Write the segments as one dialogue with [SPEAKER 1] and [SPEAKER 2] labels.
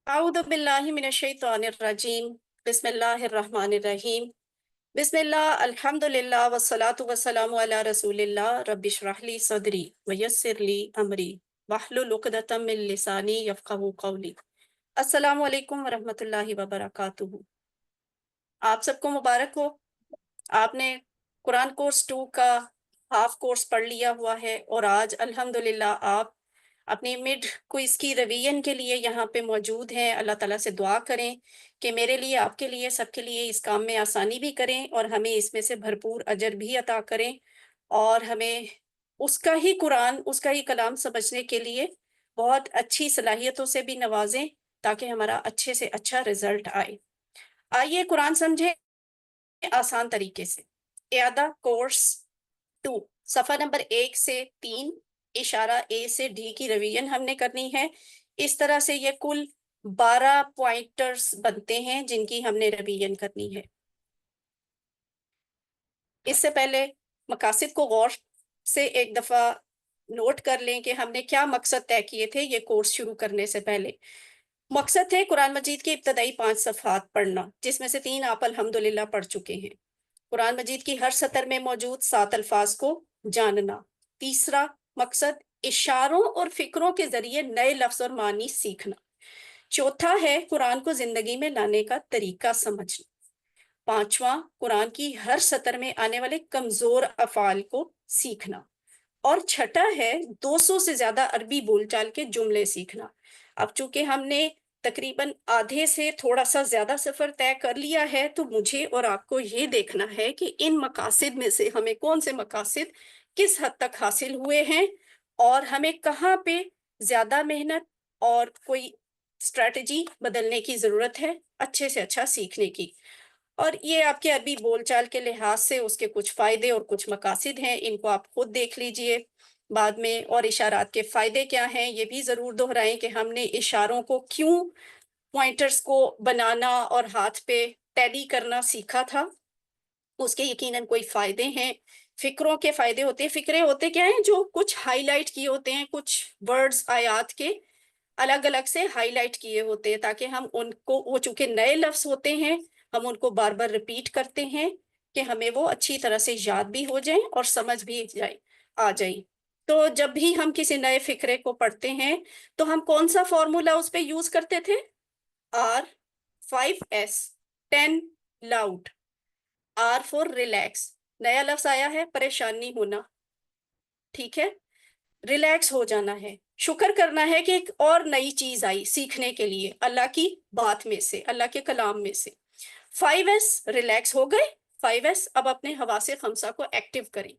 [SPEAKER 1] أعوذ بالله من الشيطان الرجيم بسم الله الرحمن الرحيم بسم الله الحمد لله والصلاة والسلام على رسول الله رب اشرح لي صدري ويسر لي أمري واحلل عقدة من لساني يفقهوا قولي السلام علیکم ورحمۃ اللہ وبرکاتہ۔ آپ سب کو مبارک ہو۔ آپ نے قرآن کورس 2 کا ہاف کورس پڑھ لیا ہوا ہے اور آج الحمدللہ آپ اپنی مڈ کوئز کی ریویژن کے لیے یہاں پہ موجود ہیں۔ اللہ تعالیٰ سے دعا کریں کہ میرے لیے، آپ کے لیے، سب کے لیے اس کام میں آسانی بھی کریں اور ہمیں اس میں سے بھرپور اجر بھی عطا کریں اور ہمیں اس کا ہی قرآن، اس کا ہی کلام سمجھنے کے لیے بہت اچھی صلاحیتوں سے بھی نوازیں تاکہ ہمارا اچھے سے اچھا رزلٹ آئے۔ آئیے قرآن سمجھیں آسان طریقے سے۔ اعادہ کورس 2 صفحہ نمبر 1 سے 3 اشارہ اے سے ڈی کی ریویژن ہم نے کرنی ہے۔ اس طرح سے یہ کل 12 پوائنٹرز بنتے ہیں جن کی ہم نے ریویژن کرنی ہے۔ اس سے پہلے مقاصد کو غور سے ایک دفعہ نوٹ کر لیں کہ ہم نے کیا مقصد طے کیے تھے یہ کورس شروع کرنے سے پہلے۔ مقصد ہے قرآن مجید کے ابتدائی 5 صفحات پڑھنا، جس میں سے 3 آپ الحمدللہ پڑھ چکے ہیں۔ قرآن مجید کی ہر سطر میں موجود 7 الفاظ کو جاننا۔ تیسرا مقصد اشاروں اور فکروں کے ذریعے نئے لفظ اور معنی سیکھنا۔ چوتھا ہے قرآن کو زندگی میں لانے کا طریقہ سمجھنا۔ پانچواں قرآن کی ہر سطر میں آنے والے کمزور افعال کو سیکھنا۔ اور چھٹا ہے 200 سے زیادہ عربی بول چال کے جملے سیکھنا۔ اب چونکہ ہم نے تقریباً آدھے سے تھوڑا سا زیادہ سفر طے کر لیا ہے تو مجھے اور آپ کو یہ دیکھنا ہے کہ ان مقاصد میں سے ہمیں کون سے مقاصد کس حد تک حاصل ہوئے ہیں اور ہمیں کہاں پہ زیادہ محنت اور کوئی اسٹریٹجی بدلنے کی ضرورت ہے اچھے سے اچھا سیکھنے کی۔ اور یہ آپ کے عربی بول چال کے لحاظ سے اس کے کچھ فائدے اور کچھ مقاصد ہیں، ان کو آپ خود دیکھ لیجئے بعد میں۔ اور اشارات کے فائدے کیا ہیں یہ بھی ضرور دہرائیں کہ ہم نے اشاروں کو کیوں پوائنٹرز کو بنانا اور ہاتھ پہ ٹیلی کرنا سیکھا تھا، اس کے یقیناً کوئی فائدے ہیں۔ فکروں کے فائدے ہوتے ہیں، فکرے ہوتے کیا ہیں؟ جو کچھ ہائی لائٹ کیے ہوتے ہیں، کچھ ورڈز آیات کے الگ الگ سے ہائی لائٹ کیے ہوتے ہیں تاکہ ہم ان کو، وہ چونکہ نئے لفظ ہوتے ہیں، ہم ان کو بار بار ریپیٹ کرتے ہیں کہ ہمیں وہ اچھی طرح سے یاد بھی ہو جائیں اور سمجھ بھی آ جائیں۔ تو جب بھی ہم کسی نئے فکرے کو پڑھتے ہیں تو ہم کون سا فارمولا اس پہ یوز کرتے تھے؟ R 5S 10 loud, R for relax, نیا لفظ آیا ہے پریشان نہیں ہونا، ٹھیک ہے، ریلیکس ہو جانا ہے، شکر کرنا ہے کہ ایک اور نئی چیز آئی سیکھنے کے لیے اللہ کی بات میں سے، اللہ کے کلام میں سے۔ 5S ریلیکس ہو گئے، 5S اب اپنے حواس خمسہ کو ایکٹیو کریں۔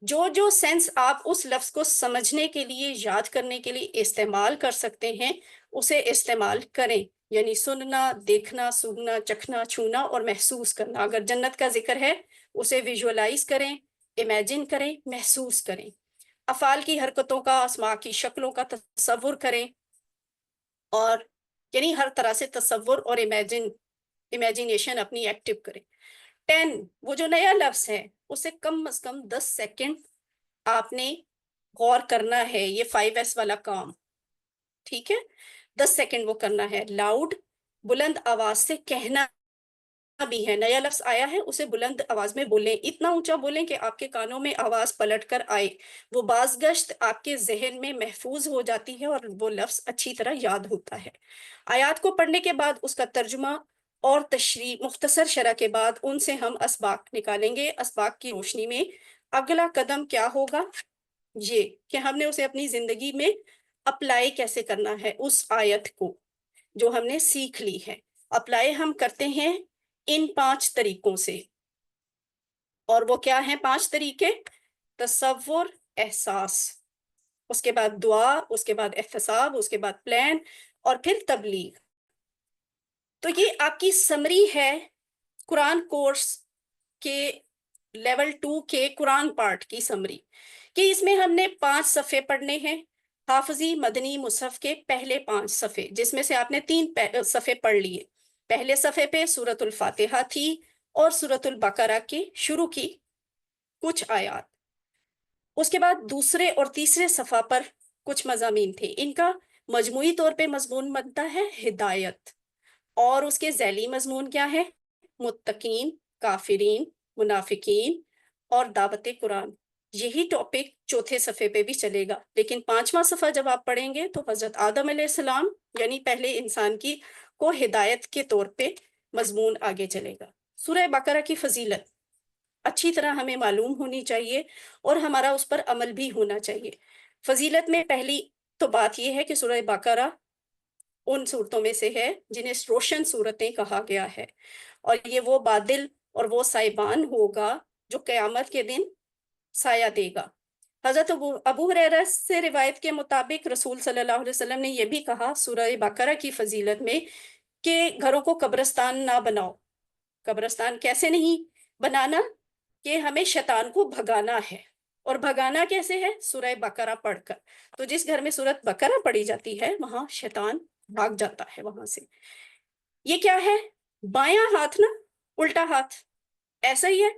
[SPEAKER 1] جو جو سینس آپ اس لفظ کو سمجھنے کے لیے، یاد کرنے کے لیے استعمال کر سکتے ہیں اسے استعمال کریں، یعنی سننا، دیکھنا، سونگنا، چکھنا، چھونا اور محسوس کرنا۔ اگر جنت کا ذکر ہے اسے ویژولائز کریں، امیجن کریں، محسوس کریں۔ افعال کی حرکتوں کا، اسماء کی شکلوں کا تصور کریں اور یعنی ہر طرح سے تصور اور امیجنیشن اپنی ایکٹیو کریں۔ 10 وہ جو نیا لفظ ہے اسے کم از کم 10 سیکنڈ آپ نے غور کرنا ہے، یہ 5S والا کام، ٹھیک ہے، 10 سیکنڈ وہ کرنا ہے۔ لاؤڈ بلند آواز سے کہنا بھی ہے، نیا لفظ آیا ہے اسے بلند آواز میں بولیں، اتنا اونچا بولیں کہ آپ کے کانوں میں آواز پلٹ کر آئے، وہ باز گشت آپ کے ذہن میں محفوظ ہو جاتی ہے اور وہ لفظ اچھی طرح یاد ہوتا ہے۔ آیات کو پڑھنے کے بعد اس کا ترجمہ اور تشریح، مختصر شرح کے بعد ان سے ہم اسباق نکالیں گے۔ اسباق کی روشنی میں اگلا قدم کیا ہوگا؟ یہ کہ ہم نے اسے اپنی زندگی میں اپلائی کیسے کرنا ہے، اس آیت کو جو ہم نے سیکھ لی ہے۔ اپلائی ہم کرتے ہیں ان 5 طریقوں سے، اور وہ کیا ہیں 5 طریقے؟ تصور، احساس، اس کے بعد دعا، اس کے بعد احتساب، اس کے بعد پلان اور پھر تبلیغ۔ تو یہ آپ کی سمری ہے قرآن کورس کے لیول 2 کے قرآن پارٹ کی سمری، کہ اس میں ہم نے 5 صفحے پڑھنے ہیں، حافظی مدنی مصحف کے پہلے 5 صفحے، جس میں سے آپ نے 3 صفحے پڑھ لیے۔ پہلے صفحے پہ سورۃ الفاتحہ تھی اور سورۃ البقرہ کی شروع کی کچھ آیات۔ اس کے بعد دوسرے اور تیسرے صفحہ پر کچھ مضامین تھے، ان کا مجموعی طور پہ مضمون بنتا ہے ہدایت، اور اس کے ذیلی مضمون کیا ہے؟ متقین، کافرین، منافقین اور دعوت قرآن۔ یہی ٹاپک چوتھے صفحے پہ بھی چلے گا، لیکن پانچواں صفحہ جب آپ پڑھیں گے تو حضرت آدم علیہ السلام یعنی پہلے انسان کی کو ہدایت کے طور پہ مضمون آگے چلے گا۔ سورہ بقرہ کی فضیلت اچھی طرح ہمیں معلوم ہونی چاہیے اور ہمارا اس پر عمل بھی ہونا چاہیے۔ فضیلت میں پہلی تو بات یہ ہے کہ سورہ بقرہ ان صورتوں میں سے ہے جنہیں روشن صورتیں کہا گیا ہے، اور یہ وہ بادل اور وہ سائبان ہوگا جو قیامت کے دن سایہ دے گا۔ حضرت ابو ہریرہ سے روایت کے مطابق رسول صلی اللہ علیہ وسلم نے یہ بھی کہا سورہ بقرہ کی فضیلت میں کہ گھروں کو قبرستان نہ بناؤ۔ قبرستان کیسے نہیں بنانا؟ کہ ہمیں شیطان کو بھگانا ہے، اور بھگانا کیسے ہے؟ سورہ بقرہ پڑھ کر۔ تو جس گھر میں سورۃ بقرہ پڑھی جاتی ہے وہاں شیطان بھاگ جاتا ہے وہاں سے۔ یہ کیا ہے؟ بایاں ہاتھ نا، الٹا ہاتھ، ایسا ہی ہے؟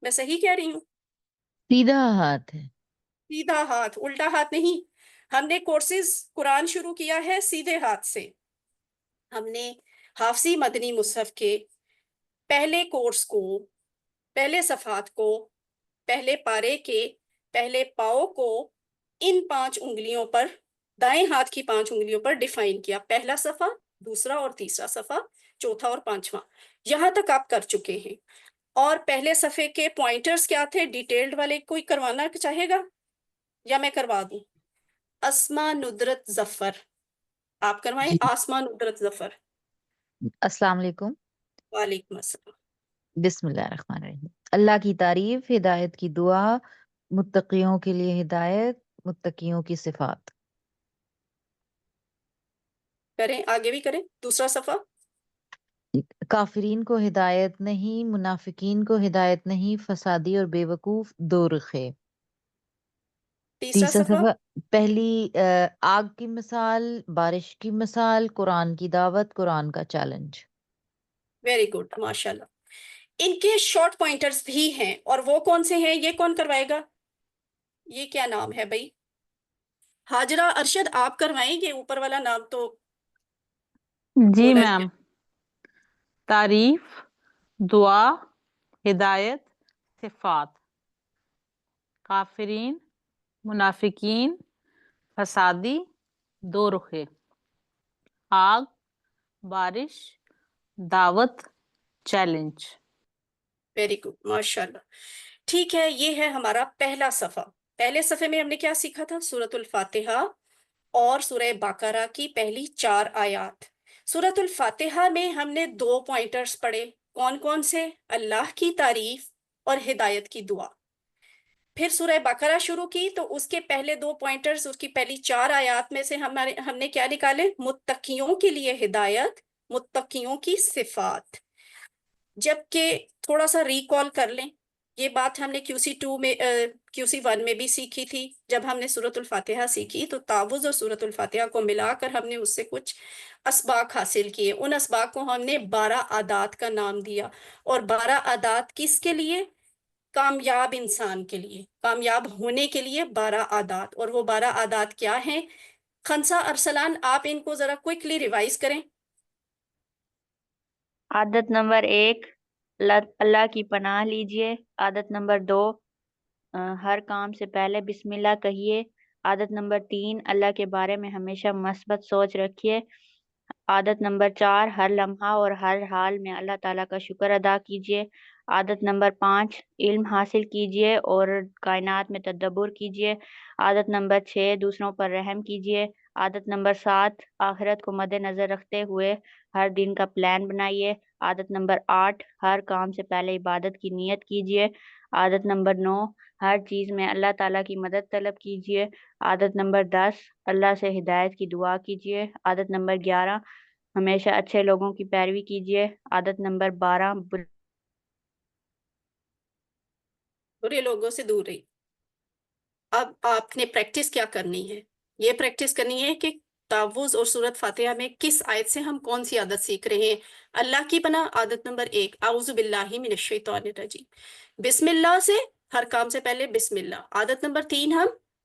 [SPEAKER 1] میں صحیح کہہ رہی ہوں؟
[SPEAKER 2] سیدھا ہاتھ ہے۔
[SPEAKER 1] سیدھا ہاتھ، الٹا ہاتھ نہیں۔ ہم نے کورسز قرآن شروع کیا ہے سیدھے ہاتھ سے۔ ہم نے حافظی مدنی مصحف کے پہلے کورس کو، پہلے صفحات کو، پہلے پارے کے پہلے پاؤ کو ان 5 انگلیوں پر، دائیں ہاتھ کی 5 انگلیوں پر ڈیفائن کیا۔ پہلا صفحہ، دوسرا اور تیسرا صفحہ، چوتھا اور پانچواں، یہاں تک آپ کر چکے ہیں۔ اور پہلے صفحے کے پوائنٹرز کیا تھے ڈیٹیلڈ والے؟ کوئی کروانا چاہے گا یا میں کروا دوں؟ اسما ندرت ظفر، آپ کروائیں۔
[SPEAKER 2] جی،
[SPEAKER 1] آسما ندرت ظفر۔
[SPEAKER 2] السلام علیکم۔
[SPEAKER 1] وعلیکم السلام۔
[SPEAKER 2] بسم اللہ الرحمن الرحیم۔ اللہ کی تعریف، ہدایت کی دعا، متقیوں کے لیے ہدایت، متقیوں کی صفات۔
[SPEAKER 1] کریں، آگے بھی کریں، دوسرا صفحہ۔
[SPEAKER 2] کافرین کو ہدایت نہیں، منافقین کو ہدایت نہیں، فسادی اور بے وقوف دو رخے۔
[SPEAKER 1] تیسرا
[SPEAKER 2] تیسرا
[SPEAKER 1] صفحہ۔
[SPEAKER 2] صفحہ، پہلی آگ کی مثال، بارش کی مثال، قرآن کی دعوت، قرآن کا چیلنج۔
[SPEAKER 1] ویری گڈ، ماشاء اللہ۔ ان کے شارٹ پوائنٹرز بھی ہیں، اور وہ کون سے ہیں؟ یہ کون کروائے گا؟ یہ کیا نام ہے بھائی؟ ہاجرہ ارشد آپ کروائیں گے؟ اوپر والا نام تو
[SPEAKER 3] جی
[SPEAKER 1] بولا نہیں
[SPEAKER 3] میم، تعریف، دعا، ہدایت، صفات، کافرین، منافقین، فسادی، دو رخے، آگ، بارش، دعوت، چیلنج۔
[SPEAKER 1] ویری گڈ، ماشاء اللہ۔ ٹھیک ہے، یہ ہے ہمارا پہلا صفحہ۔ پہلے صفحے میں ہم نے کیا سیکھا تھا؟ سورۃ الفاتحہ اور سورہ بقرہ کی پہلی 4 آیات۔ سورۃ الفاتحہ میں ہم نے 2 پوائنٹرز پڑھے، کون کون سے؟ اللہ کی تعریف اور ہدایت کی دعا۔ پھر سورہ بقرہ شروع کی تو اس کے پہلے 2 پوائنٹرز، اس کی پہلی 4 آیات میں سے ہم نے کیا نکالے؟ متقیوں کے لیے ہدایت، متقیوں کی صفات۔ جبکہ تھوڑا سا ریکال کر لیں، یہ بات ہم نے QC2 میں QC1 میں بھی سیکھی تھی۔ جب ہم نے سورۃ الفاتحہ سیکھی تو تعوذ اور سورۃ الفاتحہ کو ملا کر ہم نے اس سے کچھ اسباق حاصل کیے۔ ان اسباق کو ہم نے 12 عادات کا نام دیا، اور 12 عادات کس کے لیے؟ کامیاب انسان کے لیے، کامیاب ہونے کے لیے 12 عادات۔ اور وہ 12 عادات کیا ہیں؟ خنسا ارسلان، آپ ان کو ذرا کوئکلی ریوائز کریں۔
[SPEAKER 4] عادت نمبر 1، اللہ کی پناہ لیجئے۔ عادت نمبر 2، ہر کام سے پہلے بسم اللہ کہیے۔ عادت نمبر 3، اللہ کے بارے میں ہمیشہ مثبت سوچ رکھیے۔ عادت نمبر 4، ہر لمحہ اور ہر حال میں اللہ تعالیٰ کا شکر ادا کیجیے۔ عادت نمبر 5، علم حاصل کیجیے اور کائنات میں تدبر کیجیے۔ عادت نمبر 6، دوسروں پر رحم کیجیے۔ عادت نمبر 7، آخرت کو مد نظر رکھتے ہوئے ہر دن کا پلان بنائیے۔ عادت نمبر 8، ہر کام سے پہلے عبادت کی نیت کیجیے۔ عادت نمبر 9، ہر چیز میں اللہ تعالیٰ کی مدد طلب کیجیے۔ عادت نمبر 10، اللہ سے ہدایت کی دعا کیجیے۔ عادت نمبر 11، ہمیشہ اچھے لوگوں کی پیروی کیجیے۔ عادت نمبر 12،
[SPEAKER 1] برے لوگوں سے دور رہی۔ اب آپ نے پریکٹس کیا کرنی ہے؟ یہ پریکٹس کرنی ہے کہ تعوذ اور سورۃ فاتحہ میں کس آیت سے ہم کون سی عادت سیکھ رہے ہیں۔ اللہ کی پناہ، عادت نمبر 1، اعوذ باللہ من الشیطان الرجیم، بسم اللہ سے، ہر کام سے پہلے بسم اللہ۔ عادت نمبر 3 ہم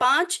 [SPEAKER 1] 5,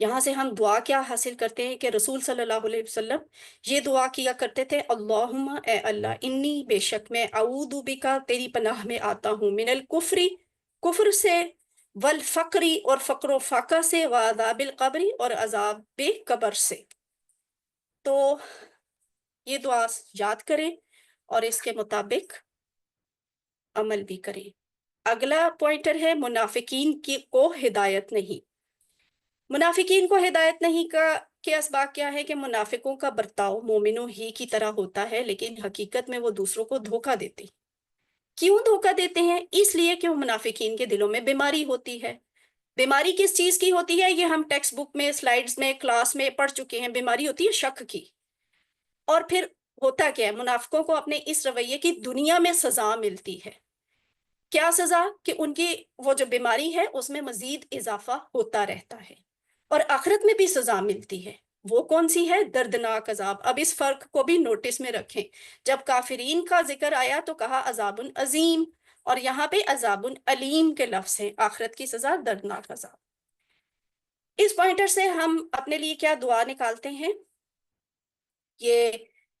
[SPEAKER 1] یہاں سے ہم دعا کیا حاصل کرتے ہیں کہ رسول صلی اللہ علیہ وسلم یہ دعا کیا کرتے تھے، اللہم اے اللہ، انی بے شک میں اعوذ بکا تیری پناہ میں آتا ہوں، من الکفری کفر سے، والفقری اور فقر و فاقہ سے، وعذاب القبری اور عذاب قبر سے۔ تو یہ دعا یاد کریں اور اس کے مطابق عمل بھی کریں۔ اگلا پوائنٹر ہے منافقین کو ہدایت نہیں۔ منافقین کو ہدایت نہیں کے اسباق کیا ہے کہ منافقوں کا برتاؤ مومنوں ہی کی طرح ہوتا ہے، لیکن حقیقت میں وہ دوسروں کو دھوکہ دیتے ہیں۔ کیوں دھوکہ دیتے ہیں؟ اس لیے کہ منافقین کے دلوں میں بیماری ہوتی ہے۔ بیماری کس چیز کی ہوتی ہے؟ یہ ہم ٹیکسٹ بک میں، سلائیڈز میں، کلاس میں پڑھ چکے ہیں۔ بیماری ہوتی ہے شک کی۔ اور پھر ہوتا کیا ہے؟ منافقوں کو اپنے اس رویے کی دنیا میں سزا ملتی ہے۔ کیا سزا؟ کہ ان کی وہ جو بیماری ہے اس میں مزید اضافہ ہوتا رہتا ہے، اور آخرت میں بھی سزا ملتی ہے۔ وہ کون سی ہے؟ دردناک عذاب۔ اب اس فرق کو بھی نوٹس میں رکھیں، جب کافرین کا ذکر آیا تو کہا عذاب عظیم، اور یہاں پہ عذاب علیم کے لفظ ہیں، آخرت کی سزا دردناک عذاب۔ اس پوائنٹر سے ہم اپنے لیے کیا دعا نکالتے ہیں؟ یہ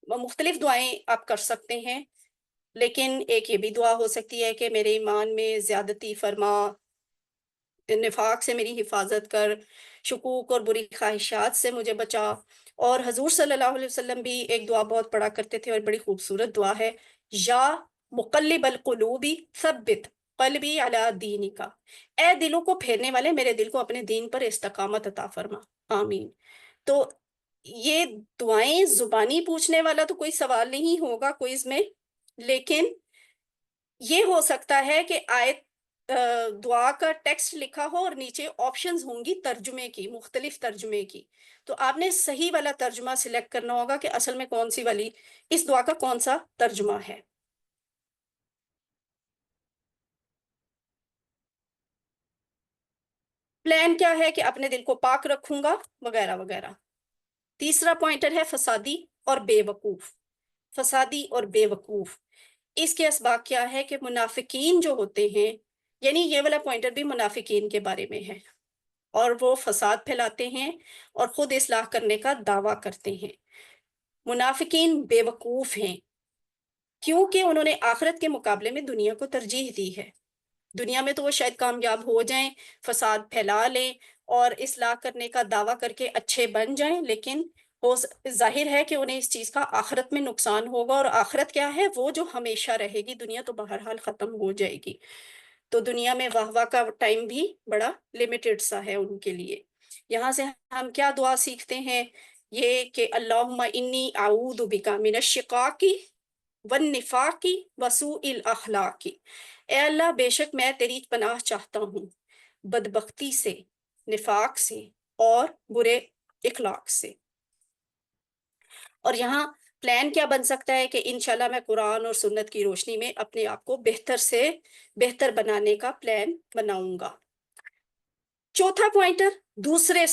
[SPEAKER 1] مختلف دعائیں آپ کر سکتے ہیں، لیکن ایک یہ بھی دعا ہو سکتی ہے کہ میرے ایمان میں زیادتی فرما، نفاق سے میری حفاظت کر، شکوک اور بری خواہشات سے مجھے بچا۔ اور حضور صلی اللہ علیہ وسلم بھی ایک دعا بہت پڑھا کرتے تھے اور بڑی خوبصورت دعا ہے، یا مقلب القلوب ثبت قلبی علی دینک، اے دلوں کو پھیرنے والے میرے دل کو اپنے دین پر استقامت عطا فرما، آمین۔ تو یہ دعائیں زبانی پوچھنے والا تو کوئی سوال نہیں ہوگا کوئز میں، لیکن یہ ہو سکتا ہے کہ آیت دعا کا ٹیکسٹ لکھا ہو اور نیچے آپشنز ہوں گی ترجمے کی، مختلف ترجمے کی، تو آپ نے صحیح والا ترجمہ سلیکٹ کرنا ہوگا کہ اصل میں کون سی والی اس دعا کا کون سا ترجمہ ہے۔ پلان کیا ہے کہ اپنے دل کو پاک رکھوں گا وغیرہ وغیرہ۔ تیسرا پوائنٹر ہے فسادی اور بے وقوف۔ فسادی اور بے وقوف، اس کے اسباق کیا ہے کہ منافقین جو ہوتے ہیں، یعنی یہ والا پوائنٹر بھی منافقین کے بارے میں ہے، اور وہ فساد پھیلاتے ہیں اور خود اصلاح کرنے کا دعویٰ کرتے ہیں۔ منافقین بے وقوف ہیں کیونکہ انہوں نے آخرت کے مقابلے میں دنیا کو ترجیح دی ہے۔ دنیا میں تو وہ شاید کامیاب ہو جائیں، فساد پھیلا لیں اور اصلاح کرنے کا دعویٰ کر کے اچھے بن جائیں، لیکن وہ ظاہر ہے کہ انہیں اس چیز کا آخرت میں نقصان ہوگا، اور آخرت کیا ہے؟ وہ جو ہمیشہ رہے گی، دنیا تو بہرحال ختم ہو جائے گی۔ تو دنیا میں واہ واہ کا ٹائم بھی بڑا لیمیٹڈ سا ہے ان کے لیے۔ یہاں سے ہم کیا دعا سیکھتے ہیں؟ یہ کہ اللہم انی اعوذ بک من الشقاق والنفاق وسوء الاخلاق، اے اللہ بے شک میں تیری پناہ چاہتا ہوں بدبختی سے، نفاق سے اور برے اخلاق سے۔ اور یہاں پلان کیا بن سکتا ہے کہ انشاءاللہ میں قرآن اور سنت کی روشنی میں اپنے آپ کو بہتر سے بہتر بنانے کا پلان بناؤں گا۔ چوتھا پوائنٹر دوسرے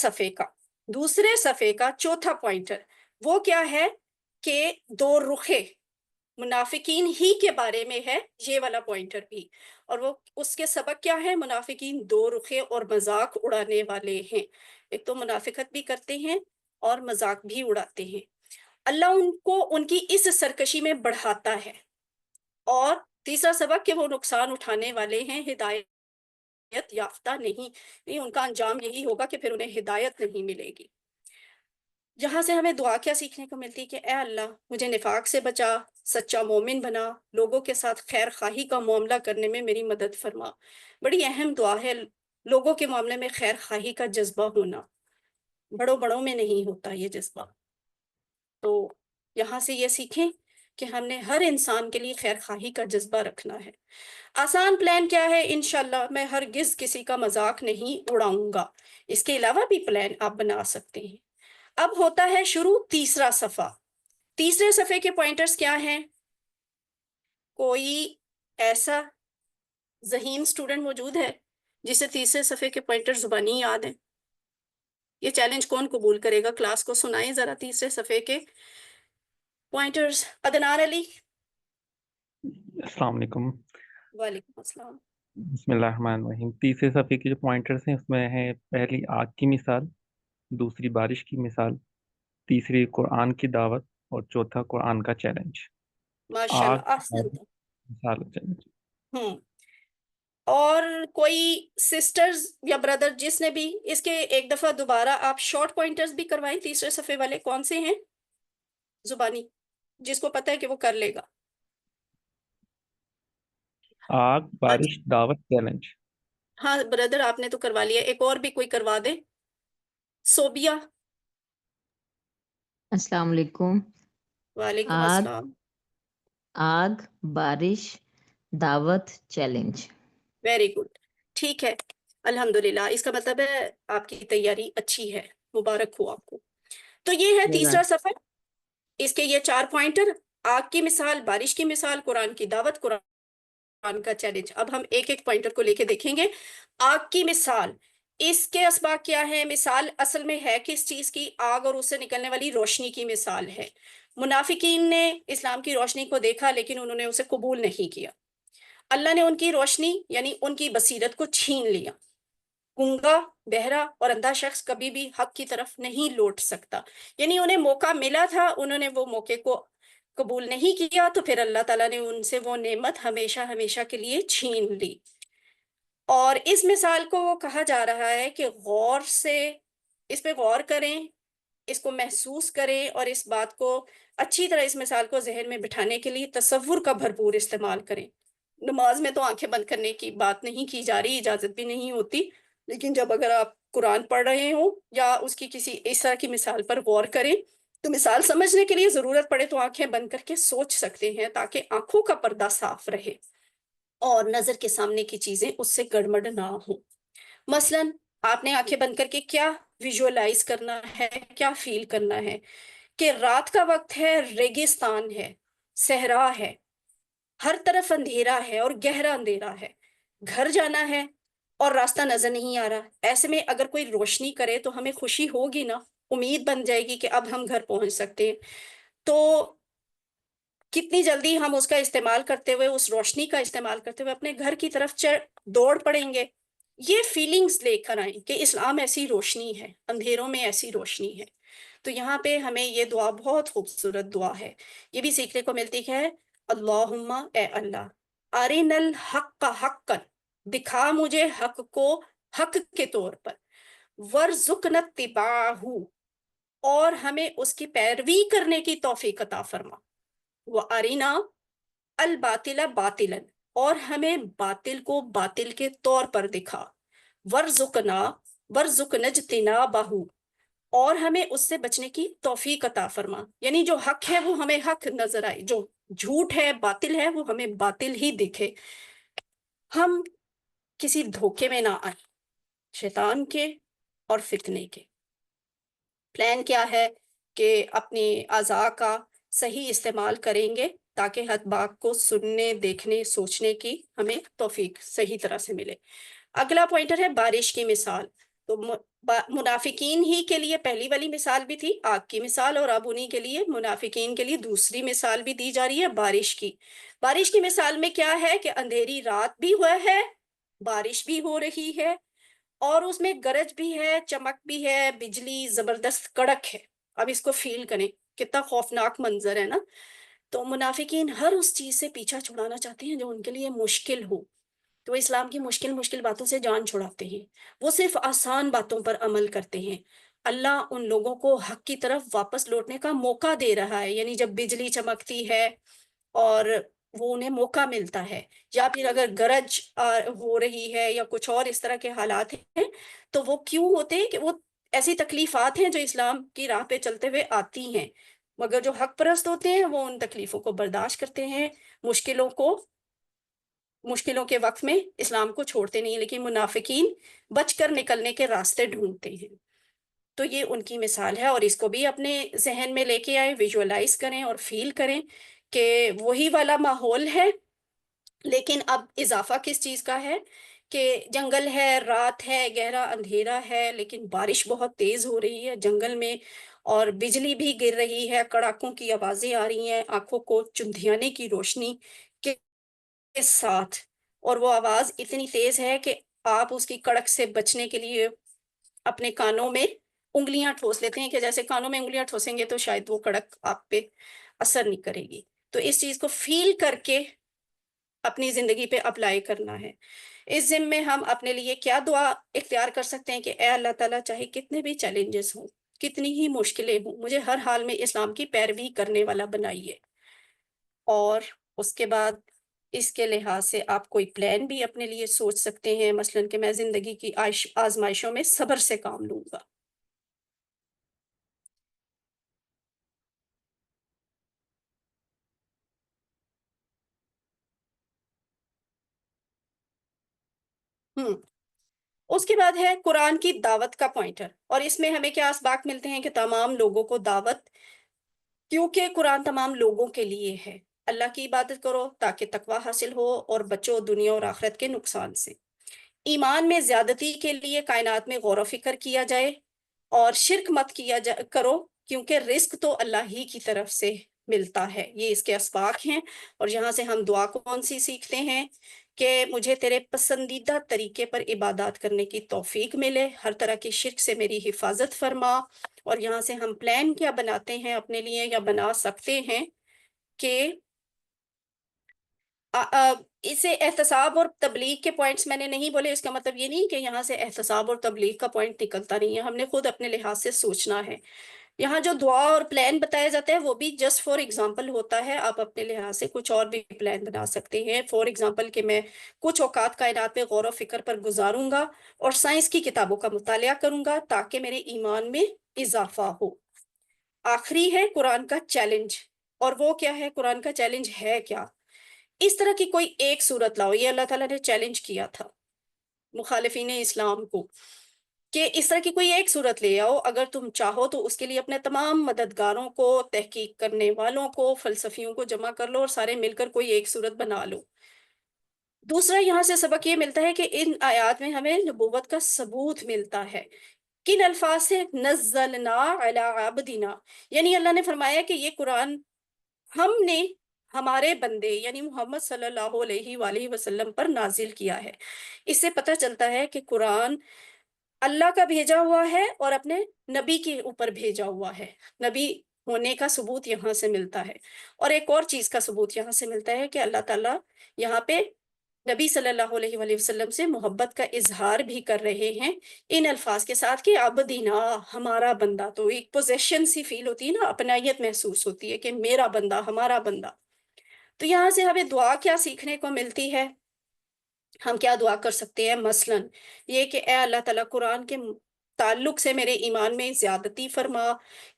[SPEAKER 1] صفحے کا چوتھا پوائنٹر وہ کیا ہے کہ دو رخے منافقین ہی کے بارے میں ہے، یہ والا پوائنٹر بھی، اور وہ اس کے سبق کیا ہے؟ منافقین دو رخے اور مذاق اڑانے والے ہیں۔ ایک تو منافقت بھی کرتے ہیں اور مذاق بھی اڑاتے ہیں۔ اللہ ان کو ان کی اس سرکشی میں بڑھاتا ہے۔ اور تیسرا سبق کہ وہ نقصان اٹھانے والے ہیں، ہدایت یافتہ نہیں، ان کا انجام یہی ہوگا کہ پھر انہیں ہدایت نہیں ملے گی۔ جہاں سے ہمیں دعا کیا سیکھنے کو ملتی کہ اے اللہ مجھے نفاق سے بچا، سچا مومن بنا، لوگوں کے ساتھ خیر خواہی کا معاملہ کرنے میں میری مدد فرما۔ بڑی اہم دعا ہے، لوگوں کے معاملے میں خیر خواہی کا جذبہ ہونا، بڑوں میں نہیں ہوتا یہ جذبہ۔ تو یہاں سے یہ سیکھیں کہ ہم نے ہر انسان کے لیے خیر خواہی کا جذبہ رکھنا ہے۔ آسان پلان کیا ہے؟ انشاءاللہ میں ہرگز کسی کا مذاق نہیں اڑاؤں گا۔ اس کے علاوہ بھی پلان آپ بنا سکتے ہیں۔ اب ہوتا ہے شروع تیسرا صفحہ۔ تیسرے صفحے کے پوائنٹرز کیا ہیں؟ کوئی ایسا ذہین سٹوڈنٹ موجود ہے جسے تیسرے صفحے کے پوائنٹر زبانی یاد ہیں؟ یہ چیلنج کون قبول کرے گا؟ کلاس کو سنائیں ذرا تیسرے صفحے کے پوائنٹرز۔ ادنان علی۔
[SPEAKER 5] السلام علیکم۔
[SPEAKER 1] وعلیکم السلام۔
[SPEAKER 5] بسم اللہ الرحمن الرحیم۔ تیسرے صفحے کے جو پوائنٹرز ہیں اس میں ہے پہلی آگ کی مثال، دوسری بارش کی مثال، تیسری قرآن کی دعوت، اور چوتھا قرآن کا چیلنج۔
[SPEAKER 1] ماشاءاللہ،
[SPEAKER 5] آگ
[SPEAKER 1] احسنت۔
[SPEAKER 5] مثال چیلنج۔
[SPEAKER 1] ہوں اور کوئی سسٹرز یا بردر جس نے بھی اس کے ایک دفعہ دوبارہ آپ شارٹ پوائنٹرز بھی کروائیں، تیسرے صفحے والے کون سے ہیں زبانی، جس کو پتہ ہے کہ وہ کر لے گا؟
[SPEAKER 5] آگ، بارش، دعوت، چیلنج۔
[SPEAKER 1] ہاں بردر آپ نے تو کروا لیا، ایک اور بھی کوئی کروا دے۔ صوبیہ۔
[SPEAKER 2] السلام علیکم۔
[SPEAKER 1] وعلیکم
[SPEAKER 2] آگ،
[SPEAKER 1] السلام۔
[SPEAKER 2] آگ، بارش، دعوت، چیلنج۔
[SPEAKER 1] ویری گڈ، ٹھیک ہے، الحمدللہ، اس کا مطلب ہے آپ کی تیاری اچھی ہے، مبارک ہو آپ کو۔ تو یہ ہے تیسرا صفحہ، اس کے یہ 4 پوائنٹر، آگ کی مثال، بارش کی مثال، قرآن کی دعوت، قرآن کا چیلنج۔ اب ہم ایک ایک پوائنٹر کو لے کے دیکھیں گے۔ آگ کی مثال، اس کے اسباق کیا ہے؟ مثال اصل میں ہے کس چیز کی؟ آگ اور اس سے نکلنے والی روشنی کی مثال ہے۔ منافقین نے اسلام کی روشنی کو دیکھا لیکن انہوں نے اسے قبول نہیں کیا، اللہ نے ان کی روشنی یعنی ان کی بصیرت کو چھین لیا۔ گونگا، بہرا اور اندھا شخص کبھی بھی حق کی طرف نہیں لوٹ سکتا، یعنی انہیں موقع ملا تھا، انہوں نے وہ موقع کو قبول نہیں کیا، تو پھر اللہ تعالیٰ نے ان سے وہ نعمت ہمیشہ ہمیشہ کے لیے چھین لی۔ اور اس مثال کو وہ کہا جا رہا ہے کہ غور سے اس پہ غور کریں، اس کو محسوس کریں، اور اس بات کو اچھی طرح اس مثال کو ذہن میں بٹھانے کے لیے تصور کا بھرپور استعمال کریں۔ نماز میں تو آنکھیں بند کرنے کی بات نہیں کی جا رہی، اجازت بھی نہیں ہوتی، لیکن جب اگر آپ قرآن پڑھ رہے ہوں یا اس کی کسی اس طرح کی مثال پر غور کریں تو مثال سمجھنے کے لیے ضرورت پڑے تو آنکھیں بند کر کے سوچ سکتے ہیں، تاکہ آنکھوں کا پردہ صاف رہے اور نظر کے سامنے کی چیزیں اس سے گڑبڑ نہ ہوں۔ مثلاً آپ نے آنکھیں بند کر کے کیا ویژولائز کرنا ہے، کیا فیل کرنا ہے کہ رات کا وقت ہے، ریگستان ہے، صحرا ہے، ہر طرف اندھیرا ہے اور گہرا اندھیرا ہے، گھر جانا ہے اور راستہ نظر نہیں آ رہا۔ ایسے میں اگر کوئی روشنی کرے تو ہمیں خوشی ہوگی نا، امید بن جائے گی کہ اب ہم گھر پہنچ سکتے ہیں۔ تو کتنی جلدی ہم اس کا استعمال کرتے ہوئے، اس روشنی کا استعمال کرتے ہوئے اپنے گھر کی طرف دوڑ پڑیں گے۔ یہ فیلنگز لے کر آئیں کہ اسلام ایسی روشنی ہے، اندھیروں میں ایسی روشنی ہے۔ تو یہاں پہ ہمیں یہ دعا بہت خوبصورت دعا ہے، یہ بھی سیکھنے کو ملتی ہے۔ اللہم، اے اللہ، ارنا الحق حقا، دکھا مجھے حق کو حق کے طور پر، ورزقنا اتباعہ، اور ہمیں اس کی پیروی کرنے کی توفیق عطا فرما، وَأَرِنَا الْبَاطِلَ بَاطِلًا، اور ہمیں باطل کو باطل کے طور پر دکھا، وَرْزُقْنَا اجْتِنَابَهُ، اور ہمیں اس سے بچنے کی توفیق عطا فرما، یعنی جو حق ہے وہ ہمیں حق نظر آئے، جو جھوٹ ہے، باطل ہے، وہ ہمیں باطل ہی دکھے، ہم کسی دھوکے میں نہ آئیں شیطان کے اور فتنے کے۔ پلان کیا ہے کہ اپنی اعضاء کا صحیح استعمال کریں گے تاکہ حق بات کو سننے، دیکھنے، سوچنے کی ہمیں توفیق صحیح طرح سے ملے۔ اگلا پوائنٹر ہے بارش کی مثال۔ تو منافقین ہی کے لیے پہلی والی مثال بھی تھی، آگ کی مثال، اور اب انہی کے لیے، منافقین کے لیے دوسری مثال بھی دی جا رہی ہے بارش کی۔ بارش کی مثال میں کیا ہے کہ اندھیری رات بھی ہوا ہے، بارش بھی ہو رہی ہے، اور اس میں گرج بھی ہے، چمک بھی ہے، بجلی زبردست کڑک ہے۔ اب اس کو فیل کریں، کتنا خوفناک منظر ہے نا۔ تو منافقین ہر اس چیز سے پیچھا چھڑانا چاہتے ہیں جو ان کے لیے مشکل ہو، تو اسلام کی مشکل باتوں سے جان چھڑاتے ہیں، وہ صرف آسان باتوں پر عمل کرتے ہیں۔ اللہ ان لوگوں کو حق کی طرف واپس لوٹنے کا موقع دے رہا ہے، یعنی جب بجلی چمکتی ہے اور وہ انہیں موقع ملتا ہے، یا پھر اگر گرج ہو رہی ہے یا کچھ اور اس طرح کے حالات ہیں، تو وہ کیوں ہوتے ہیں کہ وہ ایسی تکلیفات ہیں جو اسلام کی راہ پہ چلتے ہوئے آتی ہیں، مگر جو حق پرست ہوتے ہیں وہ ان تکلیفوں کو برداشت کرتے ہیں، مشکلوں کے وقت میں اسلام کو چھوڑتے نہیں، لیکن منافقین بچ کر نکلنے کے راستے ڈھونڈتے ہیں۔ تو یہ ان کی مثال ہے، اور اس کو بھی اپنے ذہن میں لے کے آئے، ویژولائز کریں اور فیل کریں کہ وہی والا ماحول ہے، لیکن اب اضافہ کس چیز کا ہے کہ جنگل ہے، رات ہے، گہرا اندھیرا ہے، لیکن بارش بہت تیز ہو رہی ہے جنگل میں، اور بجلی بھی گر رہی ہے، کڑاکوں کی آوازیں آ رہی ہیں، آنکھوں کو چندھیانے کی روشنی کے ساتھ، اور وہ آواز اتنی تیز ہے کہ آپ اس کی کڑک سے بچنے کے لیے اپنے کانوں میں انگلیاں ٹھوس لیتے ہیں کہ جیسے کانوں میں انگلیاں ٹھوسیں گے تو شاید وہ کڑک آپ پہ اثر نہیں کرے گی. تو اس چیز کو فیل کر کے اپنی زندگی پہ اپلائی کرنا ہے. اس ضمن میں ہم اپنے لیے کیا دعا اختیار کر سکتے ہیں کہ اے اللہ تعالیٰ چاہے کتنے بھی چیلنجز ہوں، کتنی ہی مشکلیں ہوں، مجھے ہر حال میں اسلام کی پیروی کرنے والا بنائیے. اور اس کے بعد اس کے لحاظ سے آپ کوئی پلان بھی اپنے لیے سوچ سکتے ہیں، مثلاً کہ میں زندگی کی آزمائشوں میں صبر سے کام لوں گا. اس کے بعد ہے قرآن کی دعوت کا پوائنٹر، اور اس میں ہمیں کیا اسباق ملتے ہیں کہ تمام لوگوں کو دعوت، کیونکہ قرآن تمام لوگوں کے لیے ہے. اللہ کی عبادت کرو تاکہ تقوی حاصل ہو اور بچو دنیا اور آخرت کے نقصان سے. ایمان میں زیادتی کے لیے کائنات میں غور و فکر کیا جائے اور شرک مت کرو، کیونکہ رزق تو اللہ ہی کی طرف سے ملتا ہے. یہ اس کے اسباق ہیں. اور یہاں سے ہم دعا کون سی سیکھتے ہیں کہ مجھے تیرے پسندیدہ طریقے پر عبادات کرنے کی توفیق ملے، ہر طرح کی شرک سے میری حفاظت فرما. اور یہاں سے ہم پلان کیا بناتے ہیں اپنے لیے یا بنا سکتے ہیں کہ اسے احتساب اور تبلیغ کے پوائنٹس میں نے نہیں بولے. اس کا مطلب یہ نہیں کہ یہاں سے احتساب اور تبلیغ کا پوائنٹ نکلتا نہیں ہے، ہم نے خود اپنے لحاظ سے سوچنا ہے. یہاں جو دعا اور پلان بتایا جاتا ہے وہ بھی جسٹ فار ایگزامپل ہوتا ہے. آپ اپنے لحاظ سے کچھ اور بھی پلان بنا سکتے ہیں. فار ایگزامپل کہ میں کچھ اوقات کائنات پہ غور و فکر پر گزاروں گا اور سائنس کی کتابوں کا مطالعہ کروں گا تاکہ میرے ایمان میں اضافہ ہو. آخری ہے قرآن کا چیلنج. اور وہ کیا ہے؟ قرآن کا چیلنج ہے کیا؟ اس طرح کی کوئی ایک صورت لاؤ. یہ اللہ تعالیٰ نے چیلنج کیا تھا مخالفین اسلام کو کہ اس طرح کی کوئی ایک صورت لے آؤ. اگر تم چاہو تو اس کے لیے اپنے تمام مددگاروں کو، تحقیق کرنے والوں کو، فلسفیوں کو جمع کر لو اور سارے مل کر کوئی ایک صورت بنا لو. دوسرا یہاں سے سبق یہ ملتا ہے کہ ان آیات میں ہمیں نبوت کا ثبوت ملتا ہے. کن الفاظ سے؟ نزلنا علی عبدنا، یعنی اللہ نے فرمایا کہ یہ قرآن ہم نے ہمارے بندے یعنی محمد صلی اللہ علیہ وآلہ وسلم پر نازل کیا ہے. اس سے پتہ چلتا ہے کہ قرآن اللہ کا بھیجا ہوا ہے اور اپنے نبی کے اوپر بھیجا ہوا ہے. نبی ہونے کا ثبوت یہاں سے ملتا ہے. اور ایک اور چیز کا ثبوت یہاں سے ملتا ہے کہ اللہ تعالیٰ یہاں پہ نبی صلی اللہ علیہ وآلہ وسلم سے محبت کا اظہار بھی کر رہے ہیں ان الفاظ کے ساتھ کہ عبدنا، ہمارا بندہ. تو ایک پوزیشن سی فیل ہوتی ہے نا، اپنائیت محسوس ہوتی ہے کہ میرا بندہ، ہمارا بندہ. تو یہاں سے ہمیں دعا کیا سیکھنے کو ملتی ہے؟ ہم کیا دعا کر سکتے ہیں؟ مثلاً یہ کہ اے اللہ تعالیٰ قرآن کے تعلق سے میرے ایمان میں زیادتی فرما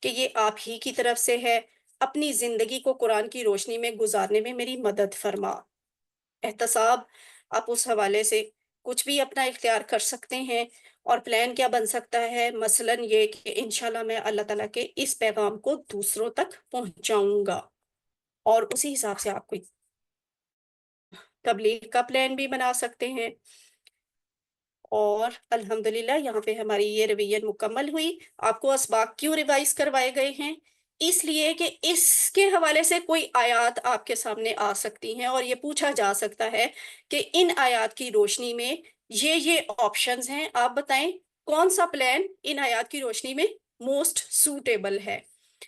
[SPEAKER 1] کہ یہ آپ ہی کی طرف سے ہے. اپنی زندگی کو قرآن کی روشنی میں گزارنے میں میری مدد فرما. احتساب، آپ اس حوالے سے کچھ بھی اپنا اختیار کر سکتے ہیں. اور پلان کیا بن سکتا ہے؟ مثلاً یہ کہ انشاءاللہ میں اللہ تعالیٰ کے اس پیغام کو دوسروں تک پہنچاؤں گا. اور اسی حساب سے آپ کوئی تبلیغ کا پلان بھی بنا سکتے ہیں. اور الحمدللہ یہاں پہ ہماری یہ ریویژن مکمل ہوئی. آپ کو اسباق کیوں ریوائز کروائے گئے ہیں؟ اس لیے کہ اس کے حوالے سے کوئی آیات آپ کے سامنے آ سکتی ہیں اور یہ پوچھا جا سکتا ہے کہ ان آیات کی روشنی میں یہ آپشنز ہیں، آپ بتائیں کون سا پلان ان آیات کی روشنی میں موسٹ سوٹیبل ہے،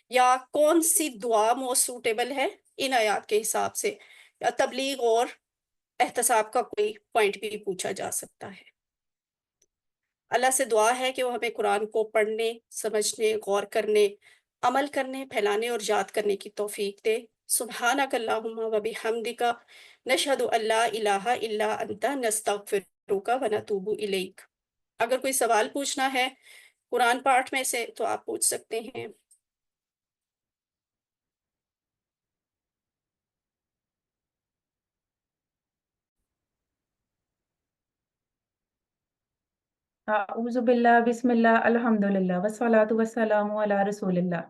[SPEAKER 1] یا کون سی دعا موسٹ سوٹیبل ہے ان آیات کے حساب سے. یا تبلیغ اور احتساب کا کوئی پوائنٹ بھی پوچھا جا سکتا ہے. اللہ سے دعا ہے کہ وہ ہمیں قرآن کو پڑھنے، سمجھنے، غور کرنے، عمل کرنے، پھیلانے اور یاد کرنے کی توفیق دے. سبحانک اللہم و بحمدک، نشہد ان لا الہ الا انت، نستغفرک و نتوب الیک. اگر کوئی سوال پوچھنا ہے قرآن پارٹ میں سے تو آپ پوچھ سکتے ہیں.
[SPEAKER 6] اعوذ باللہ، بسم اللہ، الحمدللہ، والصلاة والسلام علی رسول اللہ.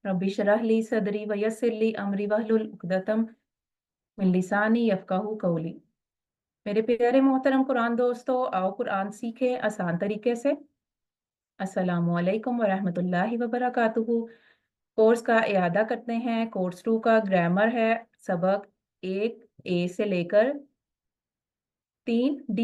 [SPEAKER 6] رب اشرح لی صدری ویسر لی امری واحلل عقدۃ من لسانی یفقہوا قولی. میرے پیارے محترم قرآن دوستو، آؤ قرآن سیکھیں آسان طریقے سے. السلام علیکم ورحمۃ اللہ وبرکاتہ. کورس کا اعادہ کرتے ہیں. کورس 2 کا گرامر ہے. سبق 1 اے سے لے کر 3D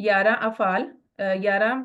[SPEAKER 6] 11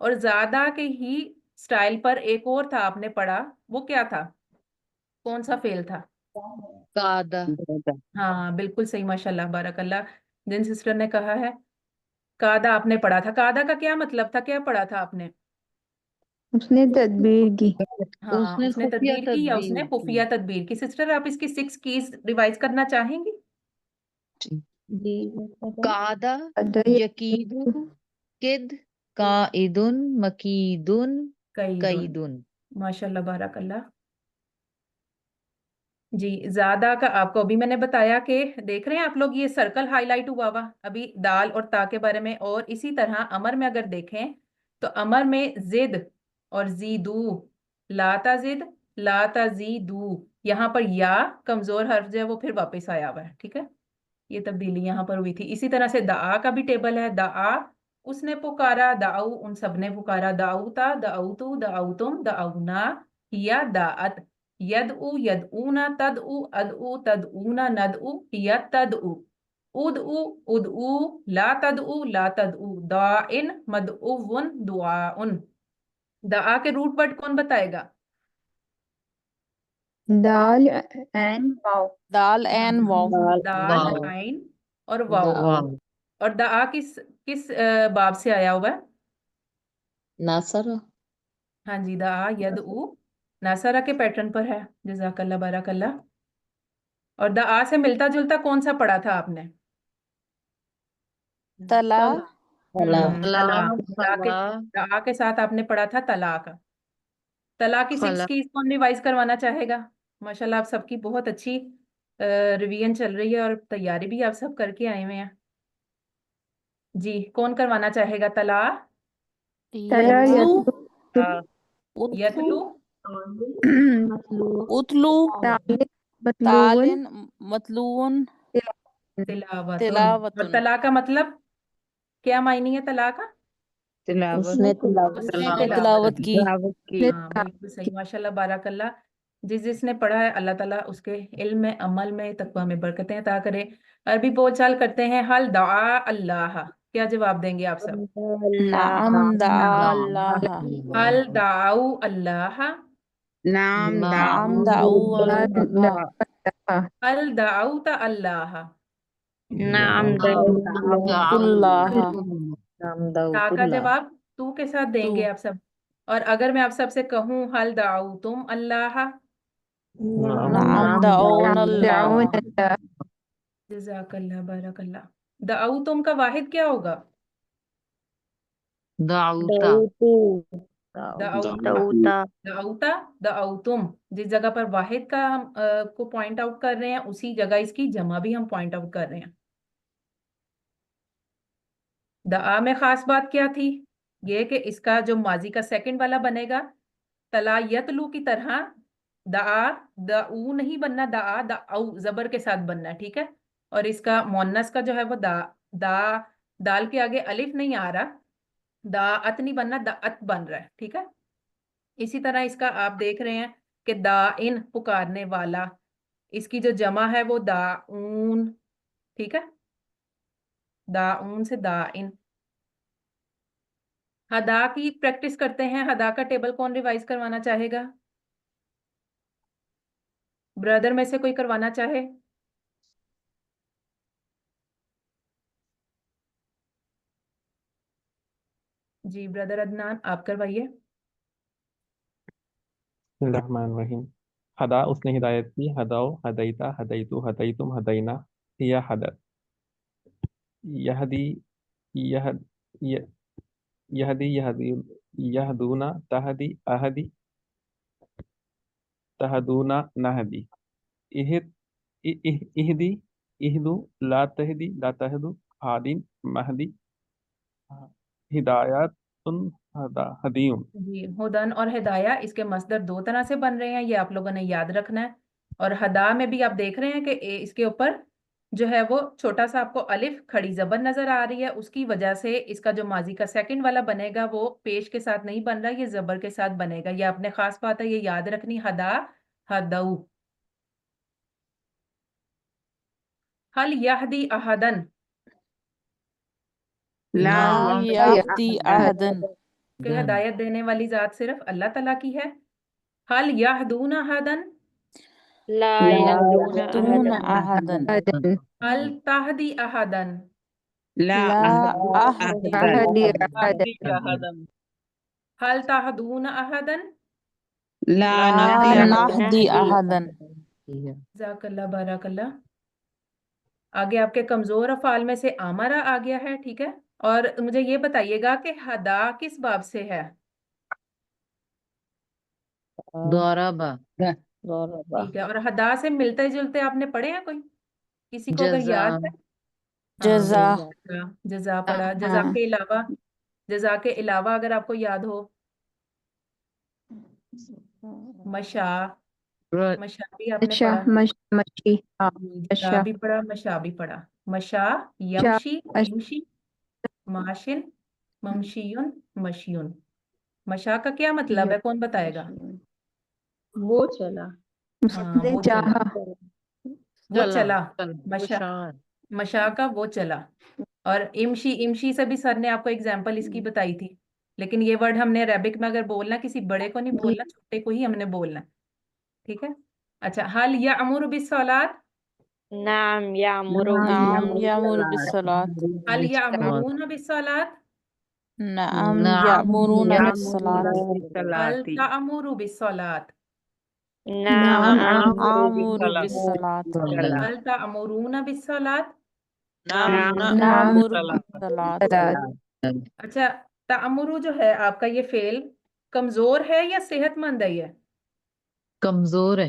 [SPEAKER 6] اور زیادہ کے ہی سٹائل پر ایک اور تھا آپ نے پڑھا، وہ کیا تھا؟ کون سا فعل تھا؟
[SPEAKER 2] قادہ
[SPEAKER 6] ہاں بالکل صحیح، ماشاءاللہ، بارک اللہ. جن سسٹر نے کہا ہے قادہ آپ نے پڑھا تھا. قادہ کا کیا مطلب تھا؟ کیا پڑھا تھا آپ نے؟
[SPEAKER 7] اس نے تدبیر کی.
[SPEAKER 6] ہاں اس نے تدبیر کی یا اس نے خفیہ تدبیر کی. سسٹر آپ اس کی 6 کیز ریوائز کرنا چاہیں گی؟
[SPEAKER 2] جی. قادہ، یقیدو، کد، قائدن، مکیدن، قیدن.
[SPEAKER 6] ماشاءاللہ بارک اللہ. جی زیادہ کا آپ کو ابھی میں نے بتایا کہ دیکھ رہے ہیں آپ لوگ یہ سرکل ہائی لائٹ ہوا ہوا ابھی دال اور تا کے بارے میں. اور اسی طرح امر میں اگر دیکھیں تو امر میں زد اور زیدو، لا تزد لا تزیدو، یہاں پر یا کمزور حرف جو ہے وہ پھر واپس آیا ہوا ہے. ٹھیک ہے، یہ تبدیلی یہاں پر ہوئی تھی. اسی طرح سے دعا کا بھی ٹیبل ہے. دعا اس نے پکارا، دعو ان سب نے پکارا، دعوتا دعوتو دعوتم دعونا، یا دعت، یدعو یدعونا، تدعو ادعو تدعونا، ندعو یا تدعو، ادعو ادعو، لا تدعو لا تدعو، دعائن مدعون دعاؤن. دعا کے روٹ ورڈ کون بتائے گا؟
[SPEAKER 7] دال این واو.
[SPEAKER 3] دال این واو.
[SPEAKER 6] دال عین اور واو. اور دعا کس باب سے آیا ہوا ہے؟
[SPEAKER 2] ناصرہ.
[SPEAKER 6] ہاں جی، دعا یدعو ناصرہ کے پیٹرن پر ہے. جزاک اللہ بارک اللہ. اور دعا سے ملتا جلتا کون سا پڑھا تھا آپ نے؟
[SPEAKER 3] تلا.
[SPEAKER 6] دعا کے ساتھ آپ نے پڑھا تھا طلاق. طلاق کی 6 کیز کون ریوائز کروانا چاہے گا؟ ماشاءاللہ آپ سب کی بہت اچھی ریویژن چل رہی ہے اور تیاری بھی آپ سب کر کے آئے ہوئے ہیں. جی کون کروانا چاہے گا؟ طلاق،
[SPEAKER 7] تلا
[SPEAKER 6] یتلو،
[SPEAKER 3] اتلو، تالن، مطلون،
[SPEAKER 6] تلاوتن. اور طلا کا مطلب کیا معنی ہے؟ طلا کا
[SPEAKER 2] اس نے
[SPEAKER 3] تلاوت کی.
[SPEAKER 6] ہاں بالکل صحیح، ماشاءاللہ بارک اللہ. جس نے پڑھا ہے اللہ تعالیٰ اس کے علم میں، عمل میں، تقوی میں برکتیں عطا کرے. عربی بول چال کرتے ہیں. حل دعا اللہ، کیا جواب دیں گے آپ سب؟
[SPEAKER 3] نعم دعا اللہ.
[SPEAKER 6] حل دعو اللہ،
[SPEAKER 8] نام
[SPEAKER 3] نعم دعو اللہ.
[SPEAKER 6] حل دعوت اللہ.
[SPEAKER 4] نعم
[SPEAKER 3] دعوت اللہ.
[SPEAKER 6] تا کا جواب تو کے ساتھ دیں گے آپ سب. اور اگر میں آپ سب سے کہوں حل دعوتم اللہ؟
[SPEAKER 3] نعم دعون اللہ.
[SPEAKER 6] جزاک اللہ بارک اللہ. دعوتم کا واحد کیا ہوگا؟
[SPEAKER 2] دعوتا.
[SPEAKER 4] دعوتا.
[SPEAKER 6] دعوتا دعوتم. جس جگہ پر واحد کا ہم کو پوائنٹ آؤٹ کر رہے ہیں اسی جگہ اس کی جمع بھی ہم پوائنٹ آؤٹ کر رہے ہیں. دعا میں خاص بات کیا تھی؟ یہ کہ اس کا جو ماضی کا سیکنڈ والا بنے گا تلا یتلو کی طرح دعا دعو نہیں بننا، دعا دعو زبر کے ساتھ بننا. ٹھیک ہے، اور اس کا مونس کا جو ہے وہ دال کے آگے الف نہیں آ رہا، دعت نہیں بننا، دعت بن رہا ہے. ٹھیک ہے، اسی طرح اس کا آپ دیکھ رہے ہیں کہ دائن پکارنے والا، اس کی جو جمع ہے وہ داؤن. ٹھیک ہے، داؤن سے دائن. ہدا کی پریکٹس کرتے ہیں. ہدا کا ٹیبل کون ریوائز کروانا چاہے گا؟ بردر میں سے کوئی کروانا چاہے؟ جی بردر عدنان آپ کروائیے.
[SPEAKER 5] بسم اللہ الرحمن الرحیم. ہدا اس نے ہدایت کی، ہداؤ ہدیتا ہدیتو ہدیتم ہدینا، یا حدت. یہدی یہد یہدی یہدی یہدونا تہدی اہدی تہدونا نہدی. اہدی اہدو لا تہدی لا تہدو، ہادین مہدی، ہدایات ہدیم.
[SPEAKER 6] جی ہدن اور ہدایہ اس کے مصدر 2 طرح سے بن رہے ہیں، یہ آپ لوگوں نے یاد رکھنا ہے. اور ہدا میں بھی آپ دیکھ رہے ہیں کہ اس کے اوپر جو ہے وہ چھوٹا سا آپ کو الف کھڑی زبر نظر آ رہی ہے. اس کی وجہ سے اس کا جو ماضی کا سیکنڈ والا بنے گا وہ پیش کے ساتھ نہیں بن رہا، یہ زبر کے ساتھ بنے گا. یہ اپنے خاص بات ہے، یہ یاد رکھنی. ہدا ہدو. حل یہدی احدن،
[SPEAKER 3] لا یہدی احدن.
[SPEAKER 6] کہ ہدایت دینے والی ذات صرف اللہ تعالیٰ کی ہے. حل یہدون احدن،
[SPEAKER 4] لا يهدون
[SPEAKER 3] دون
[SPEAKER 4] أحدا
[SPEAKER 3] أحدا
[SPEAKER 6] حل تہدی احدن،
[SPEAKER 8] لا
[SPEAKER 3] لا
[SPEAKER 8] أهدي
[SPEAKER 3] أهدي
[SPEAKER 8] أحدا
[SPEAKER 3] أحدا
[SPEAKER 6] حل تہدون احدن.
[SPEAKER 8] لا
[SPEAKER 3] لا
[SPEAKER 8] نهدي
[SPEAKER 3] نهدي أحدا.
[SPEAKER 6] جزاک اللہ، بارک اللہ. آگے آپ کے کمزور افعال میں سے آمرا آ گیا ہے، ٹھیک ہے. اور مجھے یہ بتائیے گا کہ ہدا کس باب سے ہے؟
[SPEAKER 2] ضربا
[SPEAKER 6] ٹھیک ہے. اور ہدا سے ملتے جلتے آپ نے پڑھے ہیں کوئی؟ کسی کو اگر
[SPEAKER 2] جزا
[SPEAKER 6] یاد ہے؟
[SPEAKER 3] جزا
[SPEAKER 6] جزا پڑھا. جزا
[SPEAKER 3] ہاں.
[SPEAKER 6] کے علاوہ، جزا کے علاوہ اگر آپ کو یاد ہو، مشا، مشا بھی آپ نے
[SPEAKER 7] مشا
[SPEAKER 6] پڑھا.
[SPEAKER 7] مشی ہاں
[SPEAKER 6] جزا
[SPEAKER 7] مشا
[SPEAKER 6] بھی پڑھا، مشا بھی پڑھا. مشا،
[SPEAKER 7] شا
[SPEAKER 6] یمشی، یمشی، ماشن، ممشیون، مشیون. مشا کا کیا مطلب ہے؟ کون بتائے گا؟
[SPEAKER 9] وہ چلا
[SPEAKER 6] ہاں، وہ چلا،
[SPEAKER 7] چاہا
[SPEAKER 6] وہ چلا. مشا، مشا کا وہ چلا. اور امشی، امشی سے بھی سر نے آپ کو اگزامپل اس کی بتائی تھی. لیکن یہ ورڈ ہم نے عربک میں اگر بولنا، کسی بڑے کو نہیں بولنا، چھوٹے کو ہی ہم نے بولنا. ٹھیک ہے. اچھا، حل یأمر بالصلاۃ،
[SPEAKER 4] نعم يأمر
[SPEAKER 3] نعم
[SPEAKER 4] بالصلاة
[SPEAKER 3] يأمر بالصلاة.
[SPEAKER 6] حل یأمرون بالصلاۃ،
[SPEAKER 3] نعم يأمرون بالصلاة.
[SPEAKER 6] حل تأمر بالصلاۃ،
[SPEAKER 4] نعم
[SPEAKER 3] نعم
[SPEAKER 4] آمر
[SPEAKER 3] آمر بالصلاة.
[SPEAKER 6] حل تأمرون بالصلاۃ.
[SPEAKER 3] نعمر بالصلاة.
[SPEAKER 6] اچھا، تأمرو جو ہے آپ کا یہ فعل کمزور ہے یا صحت مند ہے؟ یہ
[SPEAKER 2] کمزور ہے.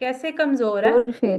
[SPEAKER 6] کیسے کمزور ہے؟
[SPEAKER 7] اور پھر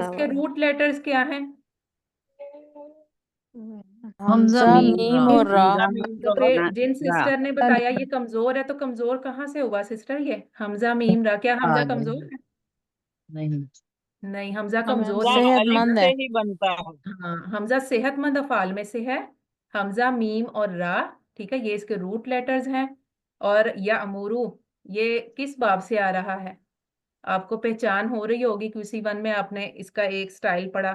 [SPEAKER 6] اس کے روٹ لیٹرز کیا ہیں؟
[SPEAKER 3] حمزہ میم اور را.
[SPEAKER 6] تو پھر جن سسٹر نے بتایا یہ کمزور ہے، تو کمزور کہاں سے ہوا سسٹر؟ یہ حمزہ میم را. کیا حمزہ کمزور ہے؟
[SPEAKER 2] نہیں.
[SPEAKER 6] نہیں، حمزہ کمزور
[SPEAKER 3] صحت مند ہے.
[SPEAKER 6] ہاں، حمزہ صحت مند افعال میں سے ہے. حمزہ میم اور را، ٹھیک ہے، یہ اس کے روٹ لیٹرز ہیں. اور یا امورو، یہ کس باب سے آ رہا ہے؟ آپ کو پہچان ہو رہی ہوگی کہ اسی ون میں آپ نے اس کا ایک سٹائل پڑھا،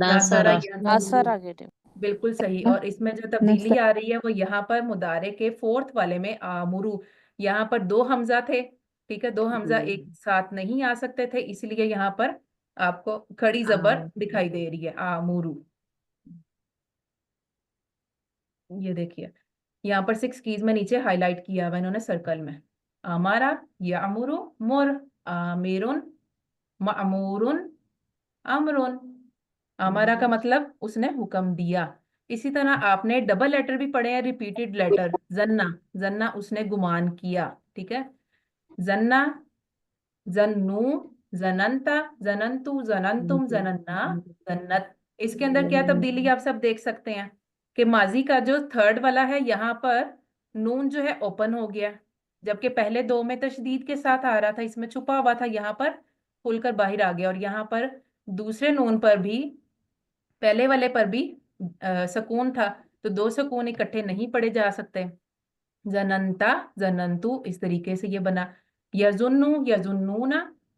[SPEAKER 6] ناصرہ یا
[SPEAKER 3] آثر آگے دے.
[SPEAKER 6] بالکل صحیح. اور اس میں جو تبدیلی آ رہی ہے وہ یہاں پر مضارع کے فورتھ والے میں آمرو، یہاں پر دو حمزہ تھے، ٹھیک ہے، دو حمزہ ایک ساتھ نہیں آ سکتے تھے، اس لیے یہاں پر آپ کو کھڑی زبر دکھائی دے رہی ہے، آمرو. یہ دیکھیے یہاں پر 6 کیز میں نیچے ہائی لائٹ کیا ہوا انہوں نے سرکل میں. آمارا، یامرو، مر، آمیرن، معمورن، امرن. آمارا کا مطلب اس نے حکم دیا. اسی طرح آپ نے ڈبل لیٹر بھی پڑھے ہیں، ریپیٹڈ لیٹر. زنہ، زنہ اس نے گمان کیا، ٹھیک ہے. زنہ، زنو، زننتا، زننتو، زننتم، زننا، زنت. اس کے اندر کیا تبدیلی آپ سب دیکھ سکتے ہیں کہ ماضی کا جو تھرڈ والا ہے یہاں پر نون جو ہے اوپن ہو گیا، جبکہ پہلے دو میں تشدید کے ساتھ آ رہا تھا، اس میں چھپا ہوا تھا، یہاں پر کھل کر باہر آ گیا. اور یہاں پر دوسرے نون پر بھی، پہلے والے پر بھی سکون تھا، تو دو سکون اکٹھے نہیں پڑے جا سکتے. زننتا، زننتو، اس طریقے سے یہ بنا. یظنو، یظنون،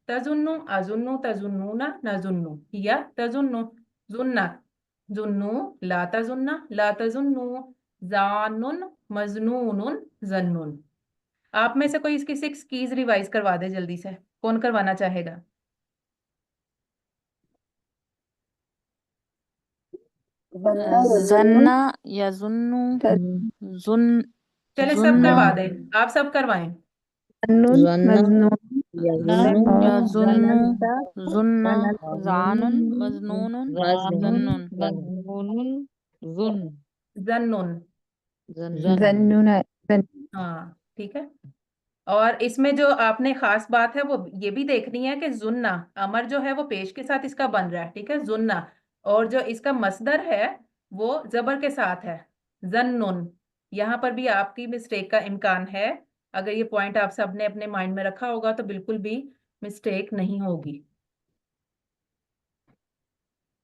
[SPEAKER 6] تظنو، اظنو، تظنون، نظنو، یا تظنو، ظنہ، ظنو، لا تظن، لا تظنو، زانن، مظنون، ظنن. آپ میں سے کوئی اس کی 6 کیز ریوائز کروا دے جلدی سے. کون کروانا چاہے گا؟
[SPEAKER 3] زنہ، یظنو، زن،
[SPEAKER 6] چلے سب
[SPEAKER 3] زنہ،
[SPEAKER 6] کروا دیں، آپ سب کروائیں.
[SPEAKER 7] ظنون، مظنون،
[SPEAKER 3] یظنو، زنہ، زانن، مظنون، ظنن.
[SPEAKER 6] ظنن،
[SPEAKER 7] ظنون،
[SPEAKER 6] ہاں ٹھیک ہے. اور اس میں جو آپ نے خاص بات ہے وہ یہ بھی دیکھنی ہے کہ زنہ امر جو ہے وہ پیش کے ساتھ اس کا بن رہا ہے، ٹھیک ہے، زنہ. اور جو اس کا مصدر ہے وہ زبر کے ساتھ ہے، ظنن. یہاں پر بھی آپ کی مسٹیک کا امکان ہے. اگر یہ پوائنٹ آپ سب نے اپنے مائنڈ میں رکھا ہوگا تو بالکل بھی مسٹیک نہیں ہوگی.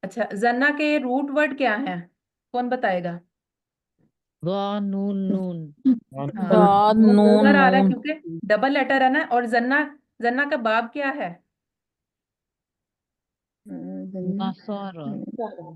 [SPEAKER 6] اچھا، زنہ کے روٹ ورڈ کیا ہیں؟ کون بتائے گا؟
[SPEAKER 2] نون.
[SPEAKER 3] ضاد، نون،
[SPEAKER 6] ادھر آ رہا ہے
[SPEAKER 3] نون.
[SPEAKER 6] کیونکہ ڈبل لیٹر ہے نا. اور زنہ، زنہ کا باب کیا ہے؟
[SPEAKER 2] نصارى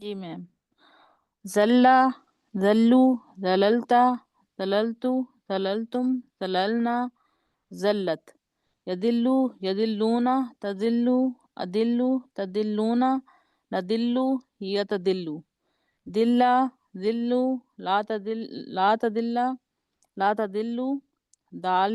[SPEAKER 3] جی میم زلا زلو زللتا زللتو زللتم زللنا زلت يدلو يدلون تدلو أدلو تدلون ندلو يتدلو دلا ذلو لا تدل لا تدلو دال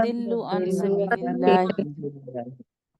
[SPEAKER 3] ندل عن سبيل الله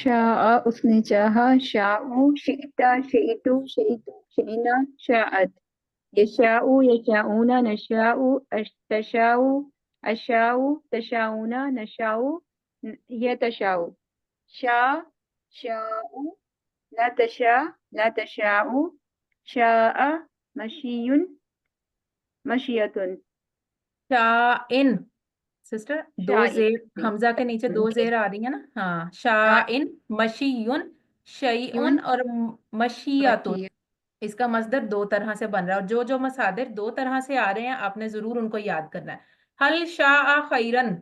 [SPEAKER 7] شاء اس نے چاہا، شاء شئتا شئتو شئتو شئنا شاءت، یشاء یشاؤون نشاء تشاء اشاء تشاؤون نشاء یتشاء، شاء شاء لا تشاء لا تشاء، شاء مشی مشیۃ،
[SPEAKER 6] شائن سسٹر دو
[SPEAKER 7] شائن
[SPEAKER 6] زیر حمزہ کے نیچے دو زیر آ رہی ہیں نا، ہاں شائن مشیون شیئن اور مشیاتن، اس کا مصدر دو طرح سے بن رہا ہے، اور جو مصادر دو طرح سے آ رہے ہیں آپ نے ضرور ان کو یاد کرنا ہے۔ حل شاء خیرن،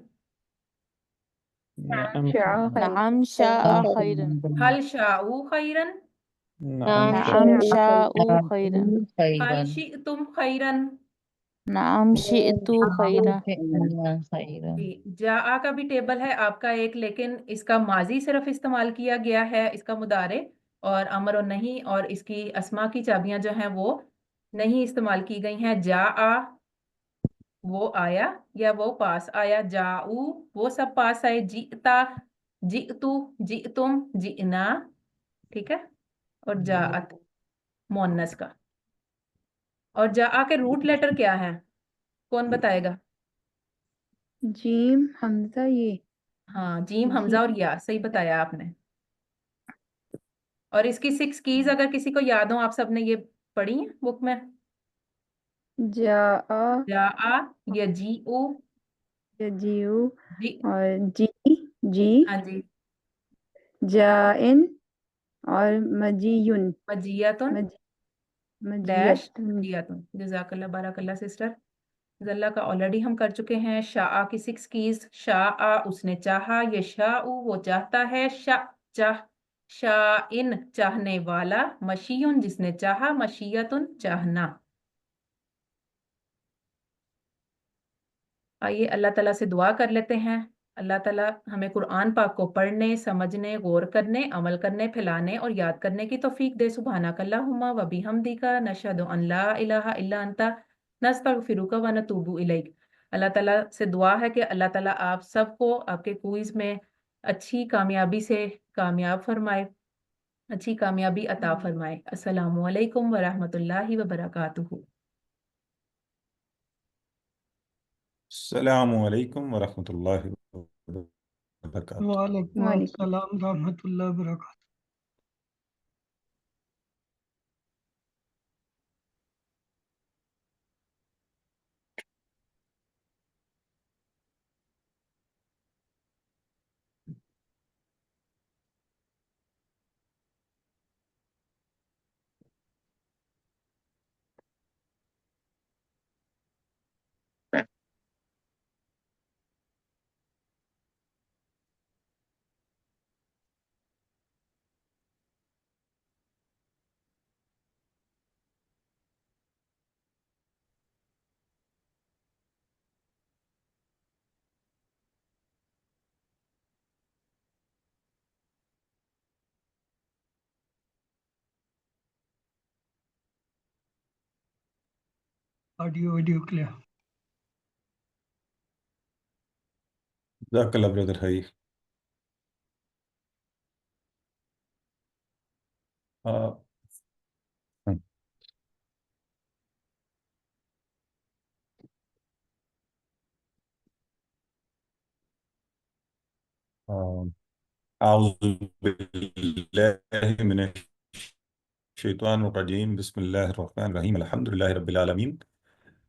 [SPEAKER 5] نعم
[SPEAKER 7] شاء خیر
[SPEAKER 3] نعم شاء خیرا
[SPEAKER 6] حل شاء خیرن،
[SPEAKER 5] نعم
[SPEAKER 3] نعم
[SPEAKER 5] شاء
[SPEAKER 3] شاء خیرا
[SPEAKER 6] حل شئتم خیرن،
[SPEAKER 3] نعم شئت خیرا
[SPEAKER 6] جی جاء کا بھی ٹیبل ہے آپ کا ایک، لیکن اس کا ماضی صرف استعمال کیا گیا ہے، اس کا مضارع اور امر و نہیں اور اس کی اسما کی چابیاں جو ہیں وہ نہیں استعمال کی گئی ہیں۔ جاء وہ آیا یا وہ پاس آیا، جاؤ وہ سب پاس آئے، جئتا جئتو جئتم جئنا، ٹھیک ہے، اور جاءت مؤنث کا۔ اور جاء کے روٹ لیٹر کیا ہے، کون بتائے گا؟
[SPEAKER 7] جیم حمزہ یہ
[SPEAKER 6] ہاں جیم حمزہ اور یا، صحیح بتایا آپ نے۔ اور اس کی 6 کیز اگر کسی کو یاد ہو، آپ سب نے یہ پڑھی ہیں بک میں؟
[SPEAKER 7] جاء
[SPEAKER 6] جاء یجیء
[SPEAKER 7] یجیو
[SPEAKER 6] جی،
[SPEAKER 7] اور جی
[SPEAKER 6] ہاں جی،
[SPEAKER 7] جائن اور مجیون
[SPEAKER 6] مجیتن ڈیش
[SPEAKER 7] مجیت
[SPEAKER 6] مجیتن، جزاک اللہ بارک اللہ سسٹر۔ زلہ کا آلریڈی ہم کر چکے ہیں۔ شاء کی 6 کیز، شاء اس نے چاہا، یشاء وہ چاہتا ہے، چاہ شائن چاہنے والا، مشیون جس نے چاہا، مشیتن چاہنا۔ آئیے اللہ تعالیٰ سے دعا کر لیتے ہیں، اللہ تعالیٰ ہمیں قرآن پاک کو پڑھنے، سمجھنے، غور کرنے، عمل کرنے، پھیلانے اور یاد کرنے کی توفیق دے۔ سبحانک اللہم و بحمدک نشہد ان لا الہ الا انت نستغفرک و نتوب الیک۔ اللہ تعالیٰ سے دعا ہے کہ اللہ تعالیٰ آپ سب کو آپ کے کوئز میں اچھی کامیابی سے کامیاب فرمائے، اچھی کامیابی عطا فرمائے۔ السلام علیکم ورحمۃ اللہ وبرکاتہ۔
[SPEAKER 10] السلام علیکم ورحمۃ اللہ وبرکاتہ۔
[SPEAKER 11] وعلیکم
[SPEAKER 7] وعلیکم
[SPEAKER 11] السلام ورحمۃ اللہ وبرکاتہ۔ Audio video clear.
[SPEAKER 10] جزاک اللہ بردر ہے۔ اعوذ باللہ من الشیطان الرجیم، بسم اللہ الرحمن الرحیم، الحمد للہ رب العالمین،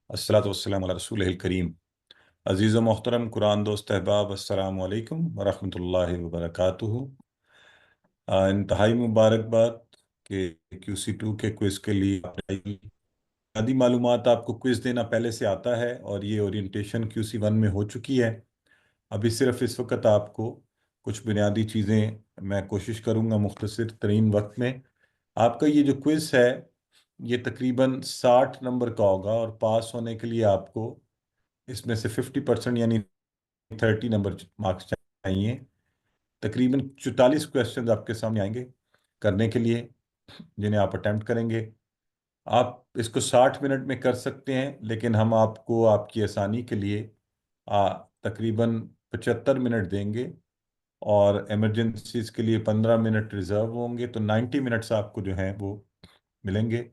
[SPEAKER 10] الصلاۃ والسلام علی رسول الکریم۔ عزیز و محترم قرآن دوست احباب، السلام علیکم ورحمۃ اللہ وبرکاتہ۔ انتہائی مبارکباد کہ QC2 کے کوئز کے لیے بنیادی معلومات آپ کو کوئز دینا پہلے سے آتا ہے، اور یہ اورینٹیشن QC1 میں ہو چکی ہے۔ ابھی صرف اس وقت آپ کو کچھ بنیادی چیزیں میں کوشش کروں گا مختصر ترین وقت میں۔ آپ کا یہ جو کوئز ہے یہ تقریباً 60 نمبر کا ہوگا، اور پاس ہونے کے لیے آپ کو اس میں سے 50% یعنی 30 نمبر مارکس چاہیے۔ تقریباً 44 کویسچنز آپ کے سامنے آئیں گے کرنے کے لیے، جنہیں آپ اٹیمپٹ کریں گے۔ آپ اس کو 60 منٹ میں کر سکتے ہیں، لیکن ہم آپ کو آپ کی آسانی کے لیے تقریباً 75 منٹ دیں گے اور ایمرجنسیز کے لیے 15 منٹ ریزرو ہوں گے، تو 90 منٹس آپ کو جو ہیں وہ ملیں گے۔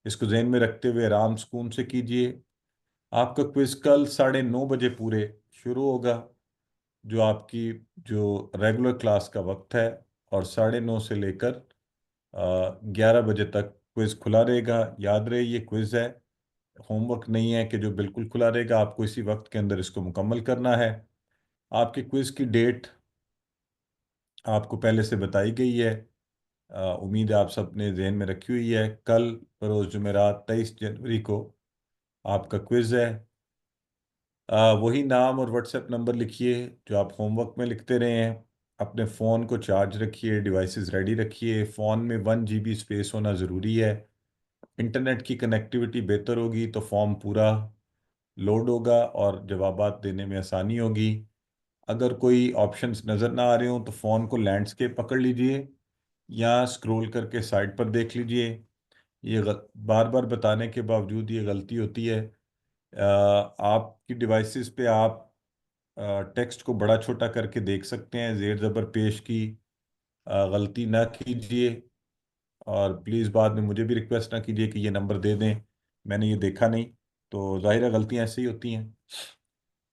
[SPEAKER 10] اس کو ذہن میں رکھتے ہوئے آرام سکون سے کیجئے۔ آپ کا کوئز کل 9:30 بجے پورے شروع ہوگا، جو آپ کی جو ریگولر کلاس کا وقت ہے، اور 9:30 سے لے کر 11 بجے تک کوئز کھلا رہے گا۔ یاد رہے یہ کوئز ہے، ہوم ورک نہیں ہے کہ جو بالکل کھلا رہے گا، آپ کو اسی وقت کے اندر اس کو مکمل کرنا ہے۔ آپ کے کوئز کی ڈیٹ آپ کو پہلے سے بتائی گئی ہے، امید ہے آپ سب نے ذہن میں رکھی ہوئی ہے۔ کل بروز جمعرات 23 جنوری کو آپ کا کوئز ہے۔ وہی نام اور واٹس ایپ نمبر لکھیے جو آپ ہوم ورک میں لکھتے رہے ہیں۔ اپنے فون کو چارج رکھیے، ڈیوائسز ریڈی رکھیے۔ فون میں 1 GB اسپیس ہونا ضروری ہے۔ انٹرنیٹ کی کنیکٹیوٹی بہتر ہوگی تو فارم پورا لوڈ ہوگا اور جوابات دینے میں آسانی ہوگی۔ اگر کوئی آپشنز نظر نہ آ رہے ہوں تو فون کو لینڈسکیپ پکڑ لیجئے یا اسکرول کر کے سائٹ پر دیکھ لیجئے۔ یہ بار بار بتانے کے باوجود یہ غلطی ہوتی ہے۔ آپ کی ڈیوائسز پہ آپ ٹیکسٹ کو بڑا چھوٹا کر کے دیکھ سکتے ہیں۔ زیر زبر پیش کی غلطی نہ کیجئے، اور پلیز بعد میں مجھے بھی ریکویسٹ نہ کیجئے کہ یہ نمبر دے دیں، میں نے یہ دیکھا نہیں، تو ظاہرہ غلطیاں ایسے ہی ہوتی ہیں۔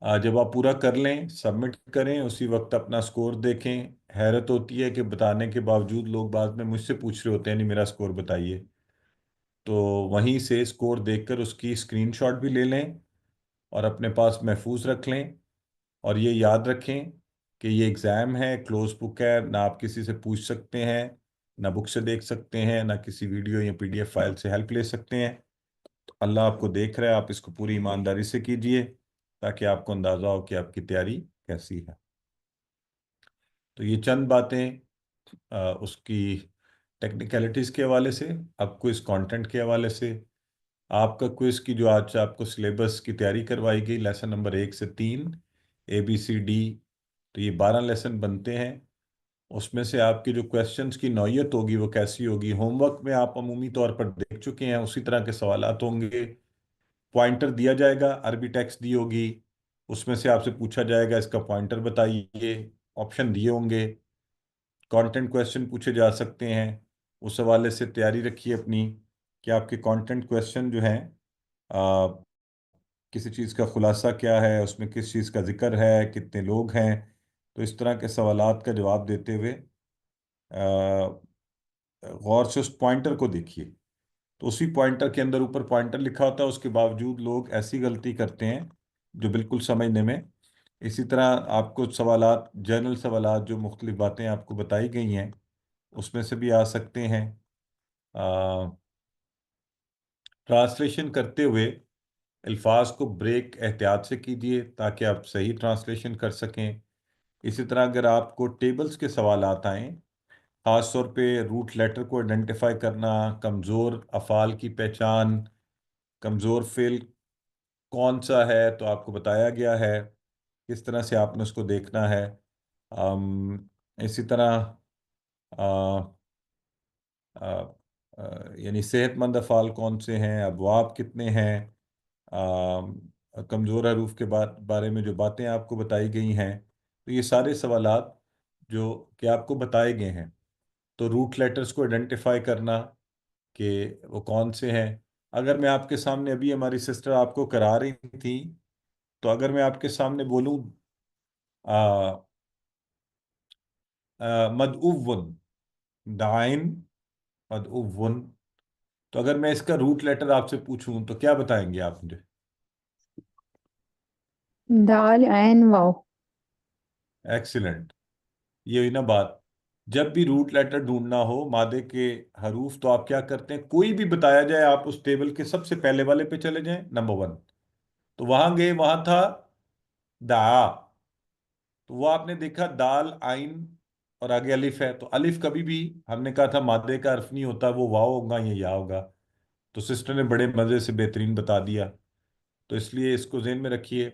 [SPEAKER 10] جب آپ پورا کر لیں سبمٹ کریں، اسی وقت اپنا سکور دیکھیں۔ حیرت ہوتی ہے کہ بتانے کے باوجود لوگ بعد میں مجھ سے پوچھ رہے ہوتے ہیں نہیں میرا سکور بتائیے، تو وہیں سے سکور دیکھ کر اس کی اسکرین شاٹ بھی لے لیں اور اپنے پاس محفوظ رکھ لیں۔ اور یہ یاد رکھیں کہ یہ ایگزام ہے، کلوز بک ہے، نہ آپ کسی سے پوچھ سکتے ہیں، نہ بک سے دیکھ سکتے ہیں، نہ کسی ویڈیو یا PDF فائل سے ہیلپ لے سکتے ہیں۔ تو اللہ آپ کو دیکھ رہا ہے، آپ اس کو پوری ایمانداری سے کیجئے تاکہ آپ کو اندازہ ہو کہ آپ کی تیاری کیسی ہے۔ تو یہ چند باتیں اس کی ٹیکنیکلٹیز کے حوالے سے۔ اب کوئز کانٹینٹ کے حوالے سے، آپ کا کوئز کی جو آج آپ کو سلیبس کی تیاری کروائی گئی، لیسن نمبر 1 سے 3 ABCD، تو یہ 12 لیسن بنتے ہیں۔ اس میں سے آپ کے جو کویسچنز کی نوعیت ہوگی وہ کیسی ہوگی، ہوم ورک میں آپ عمومی طور پر دیکھ چکے ہیں، اسی طرح کے سوالات ہوں گے۔ پوائنٹر دیا جائے گا، عربی ٹیکسٹ دی ہوگی، اس میں سے آپ سے پوچھا جائے گا اس کا پوائنٹر بتائیے، آپشن دیے ہوں گے، کانٹینٹ کویسچن پوچھے جا سکتے ہیں۔ اس حوالے سے تیاری رکھیے اپنی کہ آپ کے کانٹینٹ کویسچن جو ہیں کسی چیز کا خلاصہ کیا ہے، اس میں کس چیز کا ذکر ہے، کتنے لوگ ہیں، تو اس طرح کے سوالات کا جواب دیتے ہوئے غور سے اس پوائنٹر کو دیکھیے۔ تو اسی پوائنٹر کے اندر اوپر پوائنٹر لکھا ہوتا ہے، اس کے باوجود لوگ ایسی غلطی کرتے ہیں جو بالکل سمجھنے میں۔ اسی طرح آپ کو سوالات، جنرل سوالات جو مختلف باتیں آپ کو بتائی گئی ہیں اس میں سے بھی آ سکتے ہیں۔ ٹرانسلیشن کرتے ہوئے الفاظ کو بریک احتیاط سے کیجیے تاکہ آپ صحیح ٹرانسلیشن کر سکیں۔ اسی طرح اگر آپ کو ٹیبلز کے سوالات آئیں، خاص طور پہ روٹ لیٹر کو آئیڈینٹیفائی کرنا، کمزور افعال کی پہچان، کمزور فعل کون سا ہے تو آپ کو بتایا گیا ہے، کس طرح سے آپ نے اس کو دیکھنا ہے۔ اسی طرح یعنی صحت مند افعال کون سے ہیں، ابواب کتنے ہیں، کمزور حروف کے بارے میں جو باتیں آپ کو بتائی گئی ہیں، تو یہ سارے سوالات جو کہ آپ کو بتائے گئے ہیں، تو روٹ لیٹرز کو آئیڈینٹیفائی کرنا کہ وہ کون سے ہیں۔ اگر میں آپ کے سامنے، ابھی ہماری سسٹر آپ کو کرا رہی تھی، تو اگر میں آپ کے سامنے بولوں مدعوون، دائن مدعوون، تو اگر میں اس کا روٹ لیٹر آپ سے پوچھوں تو کیا بتائیں گے آپ مجھے؟
[SPEAKER 7] دال عین واو۔
[SPEAKER 10] ایکسیلنٹ۔ یہ ہوئی نا بات، جب بھی روٹ لیٹر ڈھونڈنا ہو مادے کے حروف تو آپ کیا کرتے ہیں، کوئی بھی بتایا جائے آپ اس ٹیبل کے سب سے پہلے والے پہ چلے جائیں، نمبر 1، تو وہاں گئے، وہاں تھا دعا، تو وہ آپ نے دیکھا دال عین اور آگے الف ہے، تو الف کبھی بھی ہم نے کہا تھا مادے کا حرف نہیں ہوتا، وہ واو ہوگا یا یا ہوگا، تو سسٹر نے بڑے مزے سے بہترین بتا دیا۔ تو اس لیے اس کو ذہن میں رکھیے۔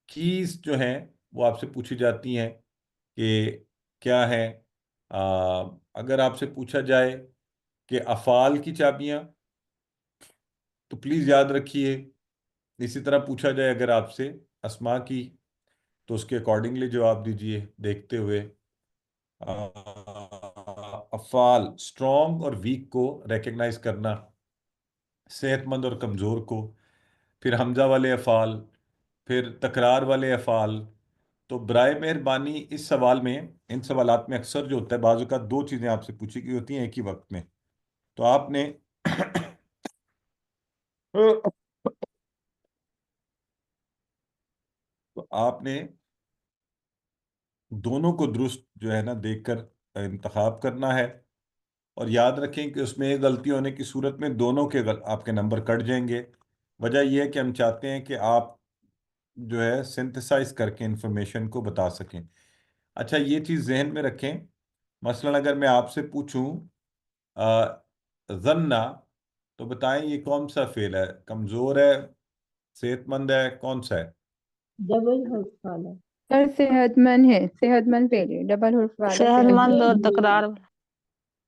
[SPEAKER 10] کیز جو ہیں وہ آپ سے پوچھی جاتی ہیں کہ کیا ہے، اگر آپ سے پوچھا جائے کہ افعال کی چابیاں، تو پلیز یاد رکھیے۔ اسی طرح پوچھا جائے اگر آپ سے اسماء کی، تو اس کے اکارڈنگلی جواب دیجئے دیکھتے ہوئے. افعال اسٹرانگ اور ویک کو ریکگنائز کرنا، صحت مند اور کمزور کو، پھر حمزہ والے افعال، پھر تکرار والے افعال. تو برائے مہربانی اس سوال میں، ان سوالات میں اکثر جو ہوتا ہے بعض اوقات دو چیزیں آپ سے پوچھی گئی ہوتی ہیں ایک ہی وقت میں. تو آپ نے دونوں کو درست جو ہے نا دیکھ کر انتخاب کرنا ہے. اور یاد رکھیں کہ اس میں ایک غلطی ہونے کی صورت میں دونوں کے آپ کے نمبر کٹ جائیں گے. وجہ یہ ہے کہ ہم چاہتے ہیں کہ آپ جو ہے سنتھسائز کر کے انفارمیشن کو بتا سکیں. اچھا یہ چیز ذہن میں رکھیں، مثلا اگر میں آپ سے پوچھوں ظنّا، تو بتائیں یہ کون سا فعل ہے؟ کمزور ہے، صحت مند ہے، کون سا ہے؟
[SPEAKER 9] ڈبل حرف والا
[SPEAKER 7] سر صحت مند ہے، صحت مند فعل ہے، ڈبل حرف والا
[SPEAKER 3] صحت
[SPEAKER 7] صحت
[SPEAKER 3] مند
[SPEAKER 7] مند.
[SPEAKER 3] اور تکرار.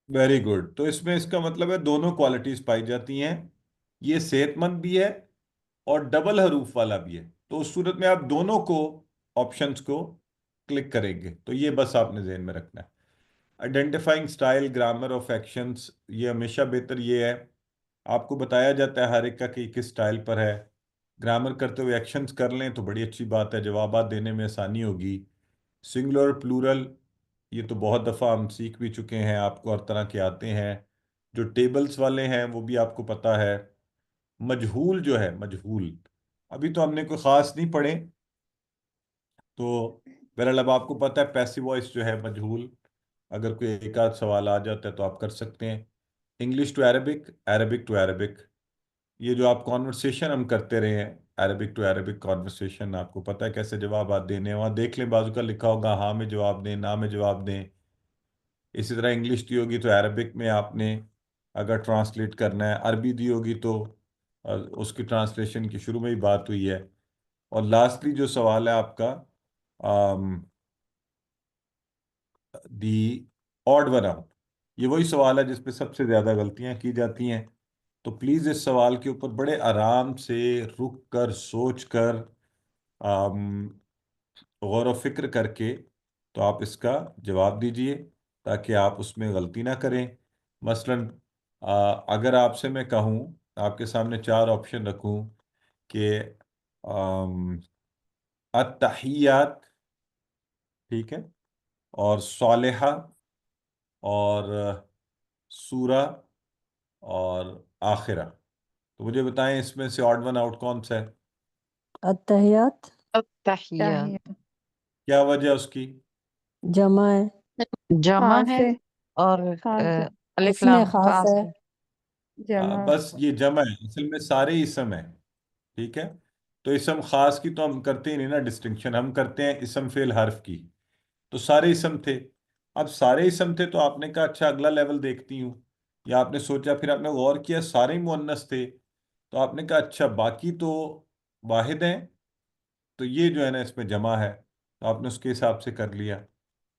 [SPEAKER 10] Very good. تو اس میں اس کا مطلب ہے دونوں کوالٹیز پائی جاتی ہیں، یہ صحت مند بھی ہے اور ڈبل حروف والا بھی ہے. تو اس صورت میں آپ دونوں کو آپشنز کو کلک کریں گے. تو یہ بس آپ نے ذہن میں رکھنا ہے. Identifying style grammar of actions, یہ ہمیشہ بہتر یہ ہے آپ کو بتایا جاتا ہے ہر ایک کا کہ کس اسٹائل پر ہے. گرامر کرتے ہوئے ایکشنز کر لیں تو بڑی اچھی بات ہے، جوابات دینے میں آسانی ہوگی. سنگولر پلورل یہ تو بہت دفعہ ہم سیکھ بھی چکے ہیں، آپ کو ہر طرح کے آتے ہیں. جو ٹیبلز والے ہیں وہ بھی آپ کو پتہ ہے. مجہول جو ہے، مجہول ابھی تو ہم نے کوئی خاص نہیں پڑھے، تو بہرحال اب آپ کو پتہ ہے پیسیو وائس جو ہے مجہول، اگر کوئی ایک آدھ سوال آ جاتا ہے تو آپ کر سکتے ہیں. English to Arabic, Arabic to Arabic, یہ جو آپ کانورسیشن ہم کرتے رہے ہیں، عربک ٹو عربک کانورسیشن، آپ کو پتہ ہے کیسے جوابات دینے ہیں. وہاں دیکھ لیں بازو کا لکھا ہوگا ہاں میں جواب دیں، نہ میں جواب دیں. اسی طرح انگلش دی ہوگی تو عربک میں آپ نے اگر ٹرانسلیٹ کرنا ہے، عربی دی ہوگی تو اس کی ٹرانسلیشن کی شروع میں ہی بات ہوئی ہے. اور لاسٹلی جو سوال ہے آپ کا دی آڈ ون آؤٹ، یہ وہی سوال ہے جس پہ سب سے زیادہ غلطیاں کی جاتی ہیں. تو پلیز اس سوال کے اوپر بڑے آرام سے رک کر سوچ کر غور و فکر کر کے تو آپ اس کا جواب دیجئے تاکہ آپ اس میں غلطی نہ کریں. مثلا اگر آپ سے میں کہوں، آپ کے سامنے چار آپشن رکھوں کہ التحیات، ٹھیک ہے، اور صالحہ اور سورہ اور آخرہ، تو مجھے بتائیں اس میں سے آڈ ون آؤٹ کون سا ہے؟
[SPEAKER 9] التحیات
[SPEAKER 7] تحیات
[SPEAKER 10] کیا وجہ اس کی؟
[SPEAKER 9] جمع ہے،
[SPEAKER 3] جمع
[SPEAKER 7] خاص
[SPEAKER 3] ہے
[SPEAKER 7] ہے،
[SPEAKER 3] اور
[SPEAKER 7] خاص ہے،
[SPEAKER 3] الف
[SPEAKER 9] اس میں
[SPEAKER 3] لام
[SPEAKER 9] خاص
[SPEAKER 3] خاص
[SPEAKER 9] ہے.
[SPEAKER 3] ہے.
[SPEAKER 7] جمع.
[SPEAKER 10] بس یہ جمع ہے، اصل میں سارے اسم ہیں، ٹھیک ہے. تو اسم خاص کی تو ہم کرتے ہی نہیں نا ڈسٹنکشن، ہم کرتے ہیں اسم فعل حرف کی. تو سارے اسم تھے. اب سارے اسم تھے تو آپ نے کہا اچھا اگلا لیول دیکھتی ہوں، یا آپ نے سوچا پھر آپ نے غور کیا سارے مؤنث تھے تو آپ نے کہا اچھا باقی تو واحد ہیں، تو یہ جو ہے نا اس میں جمع ہے، تو آپ نے اس کے حساب سے کر لیا.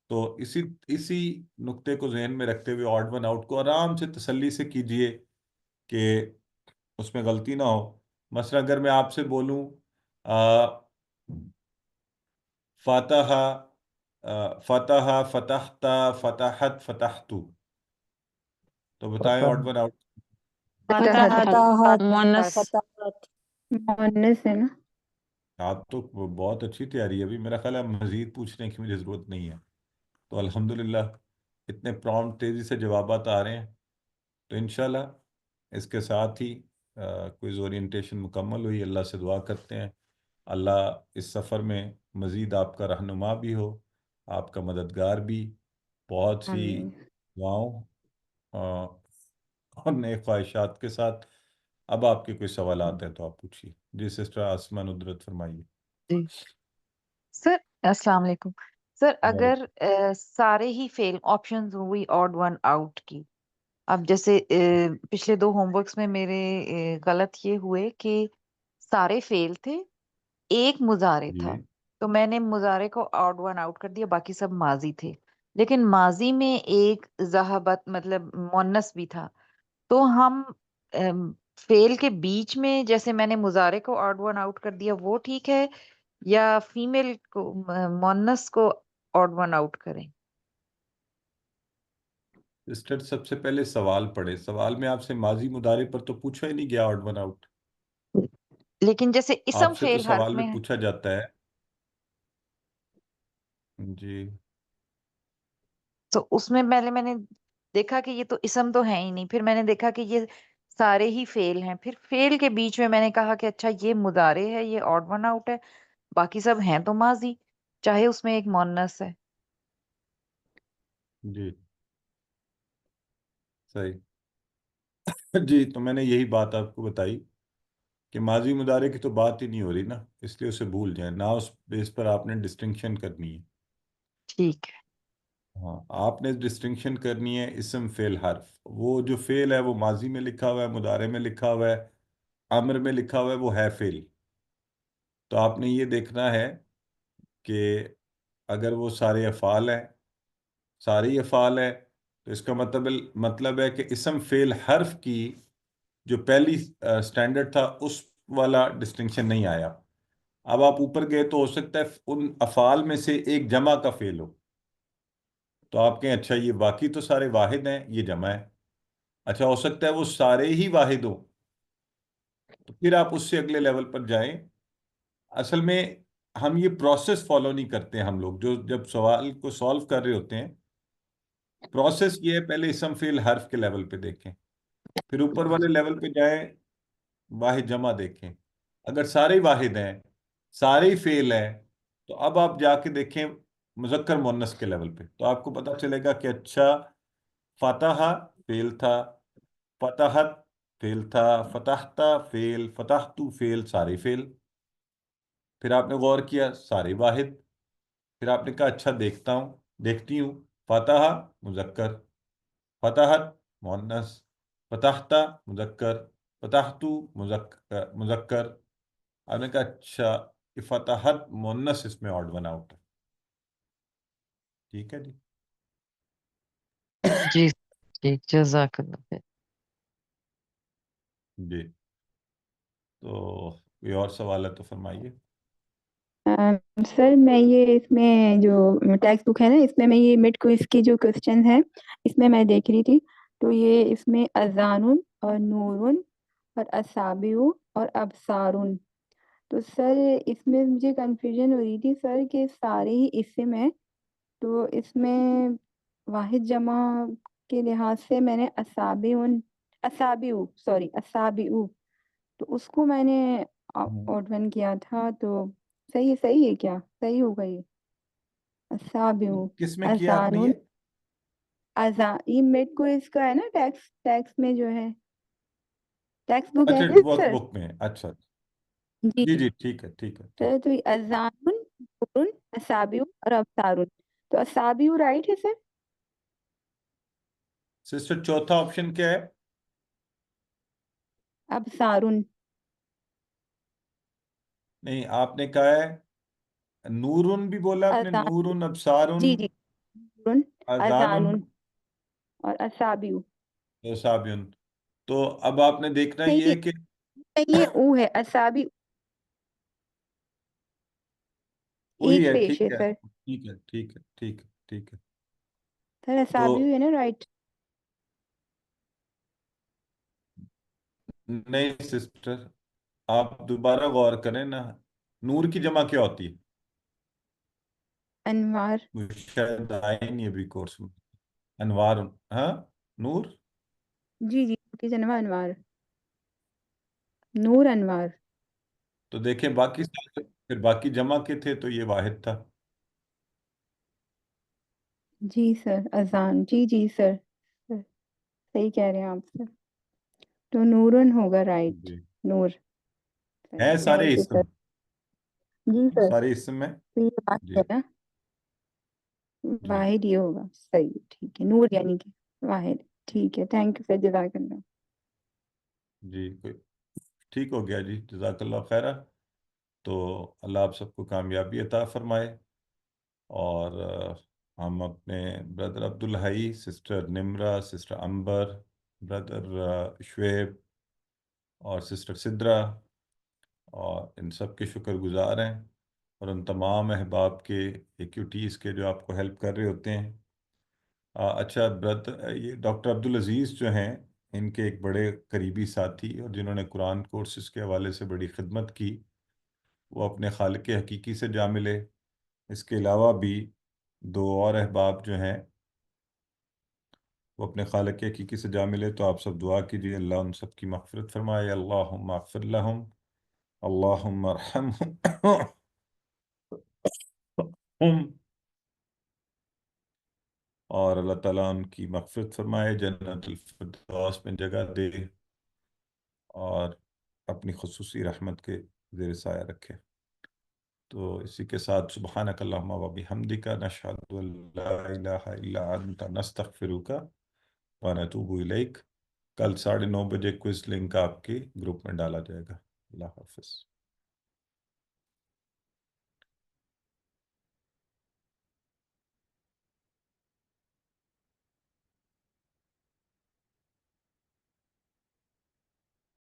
[SPEAKER 10] تو اسی نقطے کو ذہن میں رکھتے ہوئے آڈ ون آؤٹ کو آرام سے تسلی سے کیجئے کہ اس میں غلطی نہ ہو. مثلا اگر میں آپ سے بولوں فتح، فتح، فتحت، فتحت، فتحتو، تو بتائیں آڈ ون آؤٹ.
[SPEAKER 7] فتحت
[SPEAKER 9] فتحت،
[SPEAKER 3] مؤنث.
[SPEAKER 9] فتحت.
[SPEAKER 7] مؤنث ہے نا.
[SPEAKER 10] آپ تو بہت اچھی تیاری ہے، ابھی میرا خیال ہے مزید پوچھنے کی مجھے ضرورت نہیں ہے. تو الحمدللہ اتنے پرامپٹ تیزی سے جوابات آ رہے ہیں. تو انشاءاللہ اس کے ساتھ ہی کوئی اورینٹیشن مکمل ہوئی. اللہ سے دعا کرتے ہیں اللہ اس سفر میں مزید آپ کا رہنما بھی ہو، آپ کا مددگار بھی. بہت سی
[SPEAKER 7] آمین.
[SPEAKER 10] دعاؤں اور نئے خواہشات کے ساتھ اب آپ کے کوئی سوالات ہیں تو آپ پوچھیے. جی سسٹر آسما ندرت فرمائیے.
[SPEAKER 12] جی سر، السلام علیکم سر. اگر سارے ہی فیل آپشنز ہوئی آڈ ون آؤٹ کی، اب جیسے پچھلے دو ہوم ورکس میں میرے غلط یہ ہوئے کہ سارے فیل تھے، ایک مضارع
[SPEAKER 10] جی
[SPEAKER 12] تھا، تو میں نے مضارع کو آڈ ون آؤٹ کر دیا، باقی سب ماضی تھے. لیکن ماضی میں ایک ذہبت مطلب مؤنث بھی تھا، تو ہم فیل کے بیچ میں جیسے میں نے مضارع کو آڈ ون آؤٹ کر دیا وہ ٹھیک ہے، یا فیمیل کو مونس کو آڈ ون آؤٹ کریں؟
[SPEAKER 10] سسٹر سب سے پہلے سوال پڑھے، سوال میں آپ سے ماضی مضارع پر تو پوچھا ہی نہیں گیا آڈ ون آؤٹ،
[SPEAKER 12] لیکن جیسے اسم
[SPEAKER 10] آپ سے تو
[SPEAKER 12] فعل حرف
[SPEAKER 10] سوال
[SPEAKER 12] میں
[SPEAKER 10] میں
[SPEAKER 12] ہے.
[SPEAKER 10] پوچھا جاتا ہے. جی
[SPEAKER 12] تو اس میں پہلے میں نے دیکھا کہ یہ تو اسم تو ہے ہی نہیں، پھر میں نے دیکھا کہ یہ سارے ہی فعل ہیں، پھر فعل کے بیچ میں نے کہا کہ اچھا یہ مضارع ہے، یہ آڈ ون آؤٹ ہے، باقی سب ہیں تو ماضی، چاہے اس میں ایک مونس ہے.
[SPEAKER 10] جی صحیح. جی تو میں نے یہی بات آپ کو بتائی کہ ماضی مضارع کی تو بات ہی نہیں ہو رہی نا، اس لیے اسے بھول جائیں نہ، اس بیس پر آپ نے ڈسٹنکشن کرنی ہے.
[SPEAKER 12] ٹھیک ہے.
[SPEAKER 10] ہاں آپ نے ڈسٹنکشن کرنی ہے اسم فعل حرف. وہ جو فعل ہے وہ ماضی میں لکھا ہوا ہے، مضارع میں لکھا ہوا ہے، امر میں لکھا ہوا ہے، وہ ہے فعل. تو آپ نے یہ دیکھنا ہے کہ اگر وہ سارے افعال ہیں، ساری افعال ہے، تو اس کا مطلب ہے کہ اسم فعل حرف کی جو پہلی سٹینڈرڈ تھا اس والا ڈسٹنکشن نہیں آیا. اب آپ اوپر گئے تو ہو سکتا ہے ان افعال میں سے ایک جمع کا فعل ہو، تو آپ کہیں اچھا یہ باقی تو سارے واحد ہیں، یہ جمع ہے. اچھا ہو سکتا ہے وہ سارے ہی واحد ہوں، تو پھر آپ اس سے اگلے لیول پر جائیں. اصل میں ہم یہ پروسیس فالو نہیں کرتے ہیں، ہم لوگ جو جب سوال کو سالو کر رہے ہوتے ہیں، پروسیس یہ ہے پہلے اسم فعل حرف کے لیول پہ دیکھیں، پھر اوپر والے لیول پہ جائیں، واحد جمع دیکھیں. اگر سارے ہی واحد ہیں، سارے ہی فعل ہیں، تو اب آپ جا کے دیکھیں مذکر مؤنث کے لیول پہ، تو آپ کو پتہ چلے گا کہ اچھا فتح فعل تھا، فتحت فعل تھا، فتحتا فعل، فتحتو فعل، سارے فعل. پھر آپ نے غور کیا سارے واحد، پھر آپ نے کہا اچھا دیکھتا ہوں، دیکھتی ہوں، فتح مذکر، فتحت مؤنث، فتحتا مذکر، فتحتو مذکر. آپ نے کہا اچھا یہ فتحت مؤنث اس میں آڈ ون آؤٹ ہے. ٹھیک ہے جی.
[SPEAKER 12] جی ٹھیک، جزاک اللہ خیر.
[SPEAKER 10] جی تو کوئی اور سوال ہے تو فرمائیے.
[SPEAKER 7] سر میں یہ اس میں جو ٹیکسٹ بک ہے نا، اس میں یہ مڈ کوئز کی جو کوشچن ہے اس میں دیکھ رہی تھی، تو یہ اس میں اذان اور نور اور اصابع اور ابصار، تو سر اس میں مجھے کنفیوژن ہو رہی تھی سر کہ سارے ہی اسم ہیں، تو اس میں واحد جمع کے لحاظ سے میں نے اصابع تو اس کو میں نے آڈ ون کیا تھا، تو صحیح ہے کیا؟ صحیح ہوگا یہ اصابع
[SPEAKER 10] کس میں کیا آپ
[SPEAKER 7] اذان
[SPEAKER 10] نے یہ؟
[SPEAKER 7] یہ مڈ کو اس کا ہے نا، ٹیکس میں جو ہے، ٹیکسٹ بک ہے
[SPEAKER 10] اچھا
[SPEAKER 7] نا
[SPEAKER 10] ورک
[SPEAKER 7] سر.
[SPEAKER 10] بک میں، اچھا
[SPEAKER 7] جی
[SPEAKER 10] جی
[SPEAKER 7] جی
[SPEAKER 10] جی ٹھیک ہے ٹھیک ہے ٹھیک.
[SPEAKER 7] سر، تو یہ اذان نور اصابع اور ابصار، تو اصابع رائٹ ہے سر؟
[SPEAKER 10] سسٹر چوتھا آپشن کیا ہے؟
[SPEAKER 7] ابصار.
[SPEAKER 10] نہیں آپ نے کہا ہے نورن بھی بولا آپ نے،
[SPEAKER 7] اذان.
[SPEAKER 10] نورن ابصارن
[SPEAKER 7] جی جی نور
[SPEAKER 10] اذانن
[SPEAKER 7] اذان اور اصابع.
[SPEAKER 10] اصابن. تو اب آپ نے دیکھنا
[SPEAKER 7] نہیں
[SPEAKER 10] یہ ہے کہ
[SPEAKER 7] نہیں، یہ او ہے، اصابع
[SPEAKER 10] وہی
[SPEAKER 7] ایک
[SPEAKER 10] ہے.
[SPEAKER 7] پیش ہے
[SPEAKER 10] ٹھیک ہے
[SPEAKER 7] سر.
[SPEAKER 10] ٹھیک ہے ٹھیک ہے ٹھیک ہے ٹھیک ہے.
[SPEAKER 7] سر
[SPEAKER 10] تو
[SPEAKER 7] اصابع ہے نا رائٹ؟
[SPEAKER 10] نہیں سسٹر آپ دوبارہ غور کریں نا، نور کی جمع کیا ہوتی ہے؟
[SPEAKER 7] انوار.
[SPEAKER 10] مجھے شاید آئے نہیں ابھی کورس میں. انوار. ہاں نور.
[SPEAKER 7] جی جی کی جنوا انوار، نور انوار.
[SPEAKER 10] تو دیکھیں باقی سارے پھر باقی جمع کے تھے تو یہ واحد تھا.
[SPEAKER 7] جی سر اذان، جی جی سر صحیح کہہ رہے ہیں آپ سر، تو نورن ہوگا رائٹ.
[SPEAKER 10] جی
[SPEAKER 7] نور.
[SPEAKER 10] ہیں سارے
[SPEAKER 7] تھینک یو
[SPEAKER 10] اسم،
[SPEAKER 7] سر. جی سر
[SPEAKER 10] سارے اسم میں.
[SPEAKER 7] تو یہ واحد
[SPEAKER 10] جی
[SPEAKER 7] ہے نا،
[SPEAKER 10] جی
[SPEAKER 7] واحد یہ ہوگا. صحیح ٹھیک ہے، نور یعنی کہ واحد. ٹھیک ہے، تھینک یو سر، جزاک اللہ.
[SPEAKER 10] جی کوئی ٹھیک ہو گیا جی، جزاک اللہ خیرہ. تو اللہ آپ سب کو کامیابی عطا فرمائے. اور ہم اپنے بردر عبدالحی، سسٹر نمرہ، سسٹر امبر، بردر شعیب اور سسٹر سدرا، اور ان سب کے شکر گزار ہیں. اور ان تمام احباب کے ایکیوٹیز کے جو آپ کو ہیلپ کر رہے ہوتے ہیں. اچھا یہ ڈاکٹر عبدالعزیز جو ہیں، ان کے ایک بڑے قریبی ساتھی اور جنہوں نے قرآن کورسز کے حوالے سے بڑی خدمت کی، وہ اپنے خالق حقیقی سے جا ملے. اس کے علاوہ بھی 2 اور احباب جو ہیں وہ اپنے خالق حقیقی سے جا ملے. تو آپ سب دعا کیجیے اللہ ان سب کی مغفرت فرمائے. اللہم اغفر لہم، اللہم ارحمہم اور اللہ تعالیٰ ان کی مغفرت فرمائے، جنت الفردوس میں جگہ دے اور اپنی خصوصی رحمت کے زیر سایہ رکھے. تو اسی کے ساتھ سبحانک اللہم و بحمدک نشہد ان لا الہ الا انت نستغفرک و نتوب الیک. کل 9:30 بجے کوئز لنک آپ کے گروپ میں ڈالا جائے گا. اللہ حافظ.